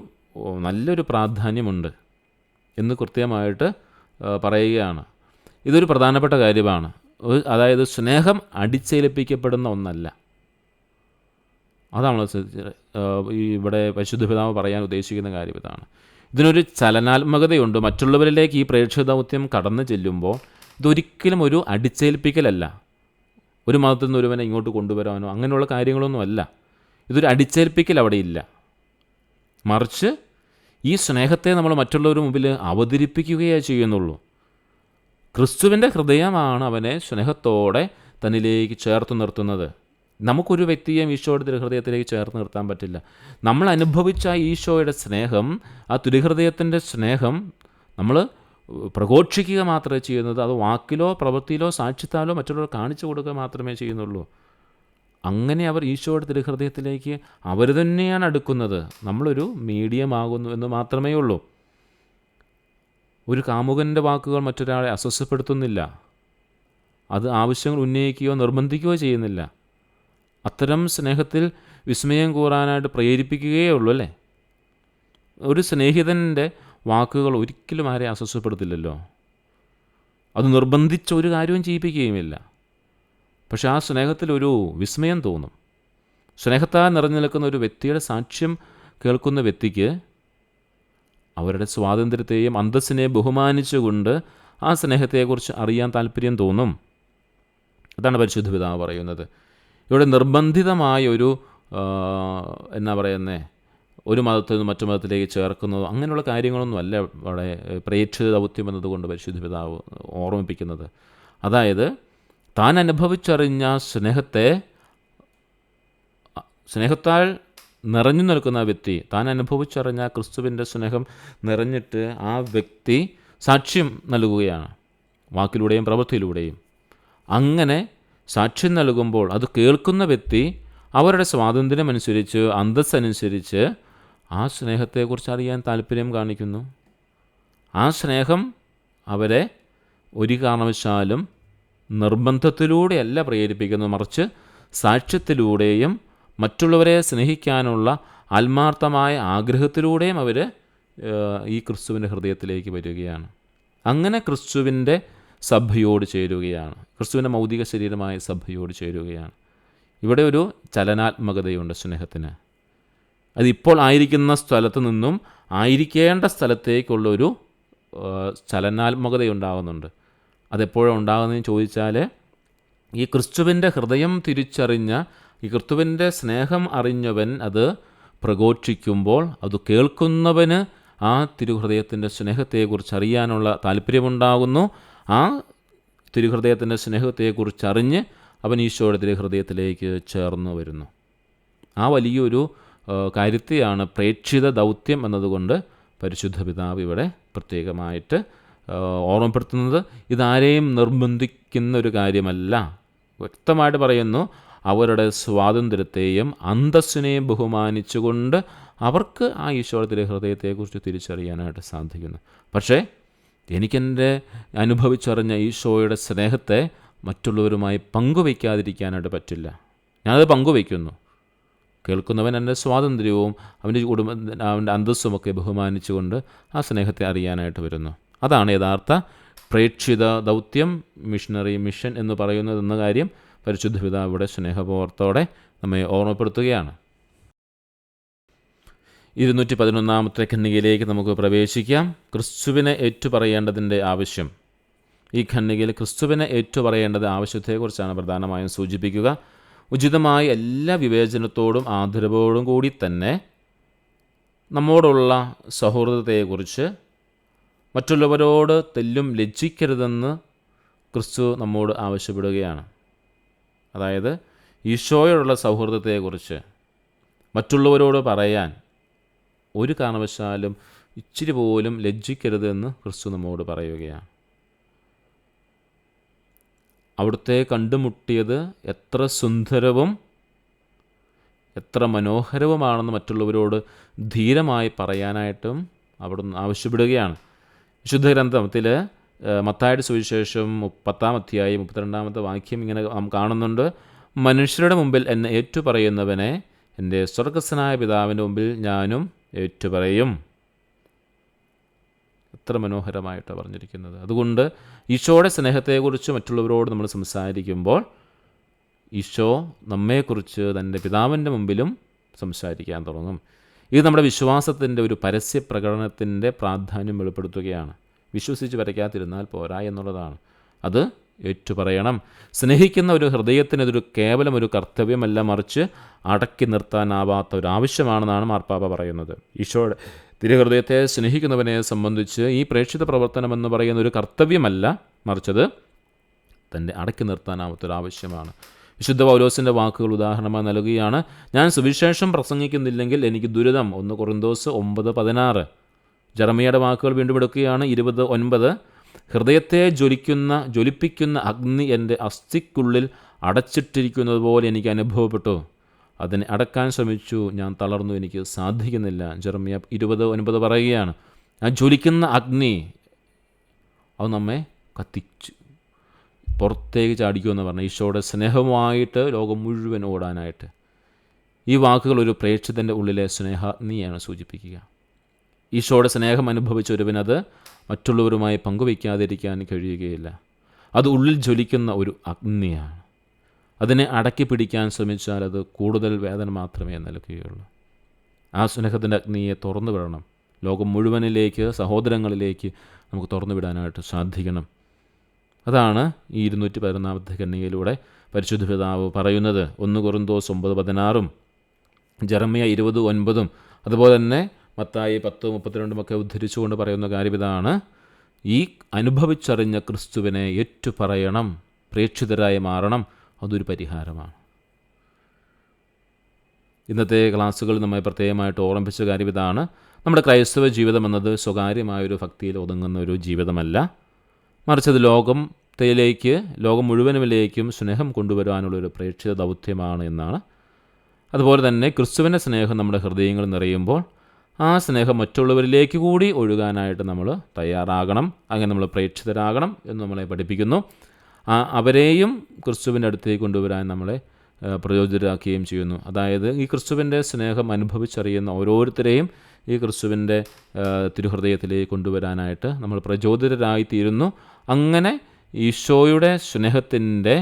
നല്ലൊരു പ്രാധാന്യമുണ്ട് എന്ന് കൃത്യമായിട്ട് പറയുകയാണ്. ഇതൊരു പ്രധാനപ്പെട്ട കാര്യമാണ്. അതായത് സ്നേഹം അടിച്ചേൽപ്പിക്കപ്പെടുന്ന ഒന്നല്ല. അതാണ് ഇവിടെ പരിശുദ്ധ പിതാവ് പറയാൻ ഉദ്ദേശിക്കുന്ന കാര്യം. ഇതാണ്, ഇതിനൊരു ചലനാത്മകതയുണ്ട്. മറ്റുള്ളവരിലേക്ക് ഈ പ്രേക്ഷിത ദൗത്യം കടന്നു ചെല്ലുമ്പോൾ ഇതൊരിക്കലും ഒരു അടിച്ചേൽപ്പിക്കലല്ല. ഒരു മതത്തിൽ നിന്ന് ഒരുവനെ ഇങ്ങോട്ട് കൊണ്ടുവരാനോ അങ്ങനെയുള്ള കാര്യങ്ങളൊന്നുമല്ല. ഇതൊരു അടിച്ചേൽപ്പിക്കൽ അവിടെ ഇല്ല. മറിച്ച് ഈ സ്നേഹത്തെ നമ്മൾ മറ്റുള്ളവരുടെ മുമ്പിൽ അവതരിപ്പിക്കുകയേ ചെയ്യുന്നുള്ളൂ. ക്രിസ്തുവിൻ്റെ ഹൃദയമാണ് അവനെ സ്നേഹത്തോടെ തന്നിലേക്ക് ചേർത്ത് നിർത്തുന്നത്. നമുക്കൊരു വ്യക്തിയെയും ഈശോയുടെ തിരുഹൃദയത്തിലേക്ക് ചേർത്ത് നിർത്താൻ പറ്റില്ല. നമ്മൾ അനുഭവിച്ച ഈശോയുടെ സ്നേഹം, ആ തിരുഹൃദയത്തിൻ്റെ സ്നേഹം നമ്മൾ പ്രഘോഷിക്കുക മാത്രമേ ചെയ്യുന്നത്. അത് വാക്കിലോ പ്രവൃത്തിയിലോ സാക്ഷ്യത്താലോ മറ്റുള്ളവർ കാണിച്ചു കൊടുക്കുക മാത്രമേ ചെയ്യുന്നുള്ളൂ. അങ്ങനെ അവർ ഈശോയുടെ തിരുഹൃദയത്തിലേക്ക് അവർ തന്നെയാണ് അടുക്കുന്നത്. നമ്മളൊരു മീഡിയമാകുന്നു എന്ന് മാത്രമേ ഉള്ളൂ. ഒരു കാമുകൻ്റെ വാക്കുകൾ മറ്റൊരാളെ അസ്വസ്ഥപ്പെടുത്തുന്നില്ല. അത് ആവശ്യങ്ങൾ ഉന്നയിക്കുകയോ നിർബന്ധിക്കുകയോ ചെയ്യുന്നില്ല. അത്തരം സ്നേഹത്തിൽ വിസ്മയം കൂറാനായിട്ട് പ്രേരിപ്പിക്കുകയേ ഉള്ളൂ, അല്ലേ? ഒരു സ്നേഹിതൻ്റെ വാക്കുകൾ ഒരിക്കലും ആരെ അസ്വസ്ഥപ്പെടുത്തില്ലല്ലോ. അത് നിർബന്ധിച്ച ഒരു കാര്യവും ചെയ്യിപ്പിക്കുകയുമില്ല. പക്ഷെ ആ സ്നേഹത്തിലൊരു വിസ്മയം തോന്നും. സ്നേഹത്താൽ നിറഞ്ഞു നിൽക്കുന്ന ഒരു വ്യക്തിയുടെ സാക്ഷ്യം കേൾക്കുന്ന വ്യക്തിക്ക് അവരുടെ സ്വാതന്ത്ര്യത്തെയും അന്തസ്സിനെയും ബഹുമാനിച്ചുകൊണ്ട് ആ സ്നേഹത്തെക്കുറിച്ച് അറിയാൻ താല്പര്യം തോന്നും. അതാണ് പരിശുദ്ധ പിതാവ് പറയുന്നത്. ഇവിടെ നിർബന്ധിതമായൊരു ഒരു മതത്തിൽ നിന്ന് മറ്റു മതത്തിലേക്ക് ചേർക്കുന്നതോ അങ്ങനെയുള്ള കാര്യങ്ങളൊന്നും അല്ല അവിടെ പ്രേക്ഷിത ദൗത്യം എന്നതുകൊണ്ട് പരിശുദ്ധ പിതാവ് ഓർമ്മിപ്പിക്കുന്നത്. അതായത് താൻ അനുഭവിച്ചറിഞ്ഞ സ്നേഹത്താൽ നിറഞ്ഞു നിൽക്കുന്ന വ്യക്തി, താൻ അനുഭവിച്ചറിഞ്ഞ ക്രിസ്തുവിൻ്റെ സ്നേഹം നിറഞ്ഞിട്ട് ആ വ്യക്തി സാക്ഷ്യം നൽകുകയാണ്, വാക്കിലൂടെയും പ്രവൃത്തിയിലൂടെയും. അങ്ങനെ സാക്ഷ്യം നൽകുമ്പോൾ അത് കേൾക്കുന്ന വ്യക്തി അവരുടെ സ്വാതന്ത്ര്യമനുസരിച്ച് അന്തസ്സനുസരിച്ച് ആ സ്നേഹത്തെക്കുറിച്ച് അറിയാൻ താല്പര്യം കാണിക്കുന്നു. ആ സ്നേഹം അവരെ ഒരു കാരണവശാലും നിർബന്ധത്തിലൂടെയല്ല പ്രേരിപ്പിക്കുന്നത്, മറിച്ച് സാക്ഷ്യത്തിലൂടെയും മറ്റുള്ളവരെ സ്നേഹിക്കാനുള്ള ആത്മാർത്ഥമായ ആഗ്രഹത്തിലൂടെയും അവർ ഈ ക്രിസ്തുവിൻ്റെ ഹൃദയത്തിലേക്ക് വരികയാണ്. അങ്ങനെ ക്രിസ്തുവിൻ്റെ സഭയോട് ചേരുകയാണ്, ക്രിസ്തുവിൻ്റെ മൗതിക ശരീരമായ സഭയോട് ചേരുകയാണ്. ഇവിടെ ഒരു ചലനാത്മകതയുണ്ട് സ്നേഹത്തിന്. അതിപ്പോൾ ആയിരിക്കുന്ന സ്ഥലത്ത് നിന്നും ആയിരിക്കേണ്ട സ്ഥലത്തേക്കുള്ളൊരു ചലനാത്മകതയുണ്ടാകുന്നുണ്ട്. അതെപ്പോഴും ഉണ്ടാകുന്നതെന്ന് ചോദിച്ചാൽ, ഈ ക്രിസ്തുവിൻ്റെ ഹൃദയം തിരിച്ചറിഞ്ഞ, ഈ ക്രിസ്തുവിൻ്റെ സ്നേഹം അറിഞ്ഞവൻ അത് പ്രഘോഷിക്കുമ്പോൾ അത് കേൾക്കുന്നവന് ആ തിരുഹൃദയത്തിൻ്റെ സ്നേഹത്തെക്കുറിച്ച് അറിയാനുള്ള താല്പര്യമുണ്ടാകുന്നു. ആ തിരുഹൃദയത്തിൻ്റെ സ്നേഹത്തെക്കുറിച്ചറിഞ്ഞ് അവൻ ഈശോയുടെ തിരുഹൃദയത്തിലേക്ക് ചേർന്ന് വരുന്നു. ആ വലിയൊരു കാര്യത്തെയാണ് പ്രേക്ഷിത ദൗത്യം എന്നതുകൊണ്ട് പരിശുദ്ധ പിതാവ് ഇവിടെ പ്രത്യേകമായിട്ട് ഓർമ്മപ്പെടുത്തുന്നത്. ഇതാരെയും നിർബന്ധിക്കുന്ന ഒരു കാര്യമല്ല. വ്യക്തമായിട്ട് പറയുന്നു, അവരുടെ സ്വാതന്ത്ര്യത്തെയും അന്തസ്സിനെയും ബഹുമാനിച്ചുകൊണ്ട് അവർക്ക് ആ ഈശോയുടെ ഹൃദയത്തെക്കുറിച്ച് തിരിച്ചറിയാനായിട്ട് സാധിക്കുന്നു. പക്ഷേ എനിക്കെൻ്റെ അനുഭവിച്ചറിഞ്ഞ ഈശോയുടെ സ്നേഹത്തെ മറ്റുള്ളവരുമായി പങ്കുവയ്ക്കാതിരിക്കാനായിട്ട് പറ്റില്ല. ഞാനത് പങ്കുവയ്ക്കുന്നു. കേൾക്കുന്നവൻ എൻ്റെ സ്വാതന്ത്ര്യവും അവൻ്റെ അന്തസ്സുമൊക്കെ ബഹുമാനിച്ചുകൊണ്ട് ആ സ്നേഹത്തെ അറിയാനായിട്ട് വരുന്നു. അതാണ് യഥാർത്ഥ പ്രേക്ഷിത ദൗത്യം, മിഷണറി മിഷൻ എന്ന് പറയുന്നതെന്ന കാര്യം പരിശുദ്ധ പിതാവിടെ സ്നേഹപൂർവത്തോടെ നമ്മെ ഓർമ്മപ്പെടുത്തുകയാണ്. 211 ഖണ്ഡികയിലേക്ക് നമുക്ക് പ്രവേശിക്കാം. ക്രിസ്തുവിനെ ഏറ്റുപറയേണ്ടതിൻ്റെ ആവശ്യം. ഈ ഖണ്ഡികയിൽ ക്രിസ്തുവിനെ ഏറ്റുപറയേണ്ടത് ആവശ്യത്തെക്കുറിച്ചാണ് പ്രധാനമായും സൂചിപ്പിക്കുക. ഉചിതമായ എല്ലാ വിവേചനത്തോടും ആദരവോടും കൂടി തന്നെ നമ്മോടുള്ള സൗഹൃദത്തെക്കുറിച്ച്, മറ്റുള്ളവരോട് തെല്ലും ലജ്ജിക്കരുതെന്ന് ക്രിസ്തു നമ്മോട് ആവശ്യപ്പെടുകയാണ്. അതായത് ഈശോയോടുള്ള സൗഹൃദത്തെക്കുറിച്ച് മറ്റുള്ളവരോട് പറയാൻ ഒരു കാരണവശാലും ഇച്ചിരി പോലും ലജ്ജിക്കരുതെന്ന് ക്രിസ്തു നമ്മോട് പറയുകയാണ്. അവിടുത്തെ കണ്ടുമുട്ടിയത് എത്ര സുന്ദരവും എത്ര മനോഹരവുമാണെന്ന് മറ്റുള്ളവരോട് ധീരമായി പറയാനായിട്ടും അവിടുന്ന് ആവശ്യപ്പെടുകയാണ്. വിശുദ്ധ ഗ്രന്ഥത്തിൽ മത്തായിയുടെ സുവിശേഷം 10-ാം അധ്യായം 32-ാമത്തെ വാക്യം ഇങ്ങനെ നാം കാണുന്നുണ്ട്: മനുഷ്യരുടെ മുമ്പിൽ എന്നെ ഏറ്റുപറയുന്നവനെ എൻ്റെ സ്വർഗസ്ഥനായ പിതാവിൻ്റെ മുമ്പിൽ ഞാനും ഏറ്റുപറയും. എത്ര മനോഹരമായിട്ടാണ് പറഞ്ഞിരിക്കുന്നത്. അതുകൊണ്ട് ഈശോയുടെ സ്നേഹത്തെക്കുറിച്ച് മറ്റുള്ളവരോട് നമ്മൾ സംസാരിക്കുമ്പോൾ ഈശോ നമ്മെക്കുറിച്ച് തൻ്റെ പിതാവിൻ്റെ മുമ്പിലും സംസാരിക്കാൻ തുടങ്ങും. ഇത് നമ്മുടെ വിശ്വാസത്തിൻ്റെ ഒരു പരസ്യ പ്രകടനത്തിൻ്റെ പ്രാധാന്യം വെളിപ്പെടുത്തുകയാണ്. വിശ്വസിച്ച് വരയ്ക്കാതിരുന്നാൽ പോരാ എന്നുള്ളതാണ്. അത് ഏറ്റുപറയണം. സ്നേഹിക്കുന്ന ഒരു ഹൃദയത്തിന് ഇതൊരു കേവലം ഒരു കർത്തവ്യമല്ല, മറിച്ച് അടക്കി നിർത്താനാവാത്ത ഒരു ആവശ്യമാണെന്നാണ് മാർപ്പാപ്പ പറയുന്നത്. ഈശോയുടെ തിരുഹൃദയത്തെ സ്നേഹിക്കുന്നവനെ സംബന്ധിച്ച് ഈ പ്രേക്ഷിത പ്രവർത്തനമെന്ന് പറയുന്ന ഒരു കർത്തവ്യമല്ല, മറിച്ചത് തൻ്റെ അടക്കി നിർത്താനാവാത്തൊരാവശ്യമാണ്. വിശുദ്ധ പൗലോസിൻ്റെ വാക്കുകൾ ഉദാഹരണമായി നൽകുകയാണ്: ഞാൻ സുവിശേഷം പ്രസംഗിക്കുന്നില്ലെങ്കിൽ എനിക്ക് ദുരിതം. 1 കൊറിന്തോസ് 9:16. ജെറമിയയുടെ വാക്കുകൾ വീണ്ടും എടുക്കുകയാണ്, 20:9. ഹൃദയത്തെ ജ്വലിപ്പിക്കുന്ന അഗ്നി എൻ്റെ അസ്ഥിക്കുള്ളിൽ അടച്ചിട്ടിരിക്കുന്നത് പോലെ എനിക്ക് അനുഭവപ്പെട്ടു. അതിനെ അടക്കാൻ ശ്രമിച്ചു, ഞാൻ തളർന്നു, എനിക്ക് സാധിക്കുന്നില്ല. ജെറമിയ 20:9 പറയുകയാണ്. ആ ജ്വലിക്കുന്ന അഗ്നി അത് നമ്മെ കത്തിച്ചു പുറത്തേക്ക് ചാടിക്കുമെന്ന് പറഞ്ഞാൽ ഈശോയുടെ സ്നേഹമായിട്ട് ലോകം മുഴുവൻ ഓടാനായിട്ട്. ഈ വാക്കുകൾ ഒരു പ്രേക്ഷിതൻ്റെ ഉള്ളിലെ സ്നേഹാഗ്നിയാണ് സൂചിപ്പിക്കുക. ഈശോയുടെ സ്നേഹം അനുഭവിച്ച ഒരുവനത് മറ്റുള്ളവരുമായി പങ്കുവയ്ക്കാതിരിക്കാൻ കഴിയുകയില്ല. അത് ഉള്ളിൽ ജ്വലിക്കുന്ന ഒരു അഗ്നിയാണ്. അതിനെ അടക്കി പിടിക്കാൻ ശ്രമിച്ചാൽ അത് കൂടുതൽ വേദന മാത്രമേ നൽകുകയുള്ളൂ. ആ സ്നേഹത്തിൻ്റെ അഗ്നിയെ തുറന്നു വിടണം. ലോകം മുഴുവനിലേക്ക്, സഹോദരങ്ങളിലേക്ക് നമുക്ക് തുറന്നു വിടാനായിട്ട് സാധിക്കണം. അതാണ് ഈ 211 ഖണ്ഡികയിലൂടെ പരിശുദ്ധ പിതാവ് പറയുന്നത്. 1 കൊറിന്തോസ് 9:16, ജെറമിയ 20:9, അതുപോലെ തന്നെ മത്തായി 10:32 ഉദ്ധരിച്ചുകൊണ്ട് പറയുന്ന കാര്യം ഇതാണ്: ഈ അനുഭവിച്ചറിഞ്ഞ ക്രിസ്തുവിനെ ഏറ്റുപറയണം, പ്രേക്ഷിതരായി മാറണം. അതൊരു പരിഹാരമാണ്. ഇന്നത്തെ ക്ലാസ്സുകൾ നമ്മെ പ്രത്യേകമായിട്ട് ഓർമ്മിപ്പിച്ച കാര്യം ഇതാണ്: നമ്മുടെ ക്രൈസ്തവ ജീവിതം എന്നത് സ്വകാര്യമായൊരു ഭക്തിയിൽ ഒതുങ്ങുന്ന ഒരു ജീവിതമല്ല, മറിച്ചത് ലോകം മുഴുവനുമിലേക്കും സ്നേഹം കൊണ്ടുവരാനുള്ളൊരു പ്രേക്ഷിത ദൗത്യമാണ് എന്നാണ്. അതുപോലെ തന്നെ ക്രിസ്തുവിൻ്റെ സ്നേഹം നമ്മുടെ ഹൃദയങ്ങളിൽ നിറയുമ്പോൾ ആ സ്നേഹം മറ്റുള്ളവരിലേക്ക് കൂടി ഒഴുകാനായിട്ട് നമ്മൾ തയ്യാറാകണം. അങ്ങനെ നമ്മൾ പ്രേക്ഷിതരാകണം എന്ന് നമ്മളെ പഠിപ്പിക്കുന്നു. അവരെയും ക്രിസ്തുവിൻ്റെ അടുത്തേക്ക് കൊണ്ടുവരാൻ നമ്മളെ പ്രചോദിതരാക്കുകയും ചെയ്യുന്നു. അതായത് ഈ ക്രിസ്തുവിൻ്റെ സ്നേഹം അനുഭവിച്ചറിയുന്ന ഓരോരുത്തരെയും ഈ ക്രിസ്തുവിൻ്റെ തിരുഹൃദയത്തിലേക്ക് കൊണ്ടുവരാനായിട്ട് നമ്മൾ പ്രചോദിതരായിത്തീരുന്നു. അങ്ങനെ ഈശോയുടെ സ്നേഹത്തിൻ്റെ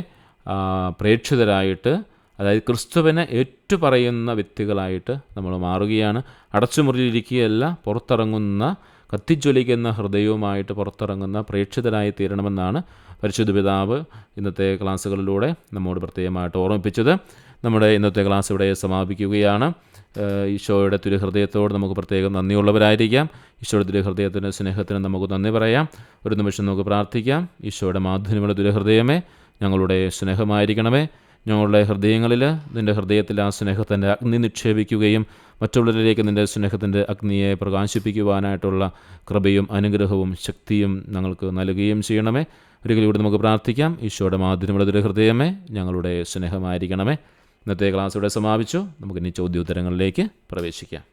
പ്രേക്ഷിതരായിട്ട്, അതായത് ക്രിസ്തുവിനെ ഏറ്റുപറയുന്ന വ്യക്തികളായിട്ട് നമ്മൾ മാറുകയാണ്. അടച്ചുമുറിയിലിരിക്കുകയല്ല, പുറത്തിറങ്ങുന്ന കത്തിജ്വലിക്കുന്ന ഹൃദയവുമായിട്ട് പുറത്തിറങ്ങുന്ന പ്രേക്ഷിതരായി തീരണമെന്നാണ് പരിശുദ്ധ പിതാവ് ഇന്നത്തെ ക്ലാസ്സുകളിലൂടെ നമ്മോട് പ്രത്യേകമായിട്ട് ഓർമ്മിപ്പിച്ചത്. നമ്മുടെ ഇന്നത്തെ ക്ലാസ് ഇവിടെ സമാപിക്കുകയാണ്. ഈശോയുടെ തിരുഹൃദയത്തോട് നമുക്ക് പ്രത്യേകം നന്ദിയുള്ളവരായിരിക്കാം. ഈശോയുടെ തിരുഹൃദയത്തിൻ്റെ സ്നേഹത്തിന് നമുക്ക് നന്ദി പറയാം. ഒരു നിമിഷം നമുക്ക് പ്രാർത്ഥിക്കാം. ഈശോയുടെ മാധുര്യമുള്ള തിരുഹൃദയമേ, ഞങ്ങളുടെ സ്നേഹമായിരിക്കണമേ. ഞങ്ങളുടെ ഹൃദയങ്ങളിൽ നിൻ്റെ ഹൃദയത്തിൽ ആ സ്നേഹത്തിൻ്റെ അഗ്നി നിക്ഷേപിക്കുകയും മറ്റുള്ളവരിലേക്ക് നിൻ്റെ സ്നേഹത്തിൻ്റെ അഗ്നിയെ പ്രകാശിപ്പിക്കുവാനായിട്ടുള്ള കൃപയും അനുഗ്രഹവും ശക്തിയും ഞങ്ങൾക്ക് നൽകുകയും ചെയ്യണമേ. ഒരിക്കലും ഇവിടെ നമുക്ക് പ്രാർത്ഥിക്കാം. ഈശോയുടെ മാധുര്യമുള്ള തിരുഹൃദയമേ, ഞങ്ങളുടെ സ്നേഹമായിരിക്കണമേ. ഇന്നത്തെ ക്ലാസ് ഇവിടെ സമാപിച്ചു. നമുക്കിനി ചോദ്യോത്തരങ്ങളിലേക്ക് പ്രവേശിക്കാം.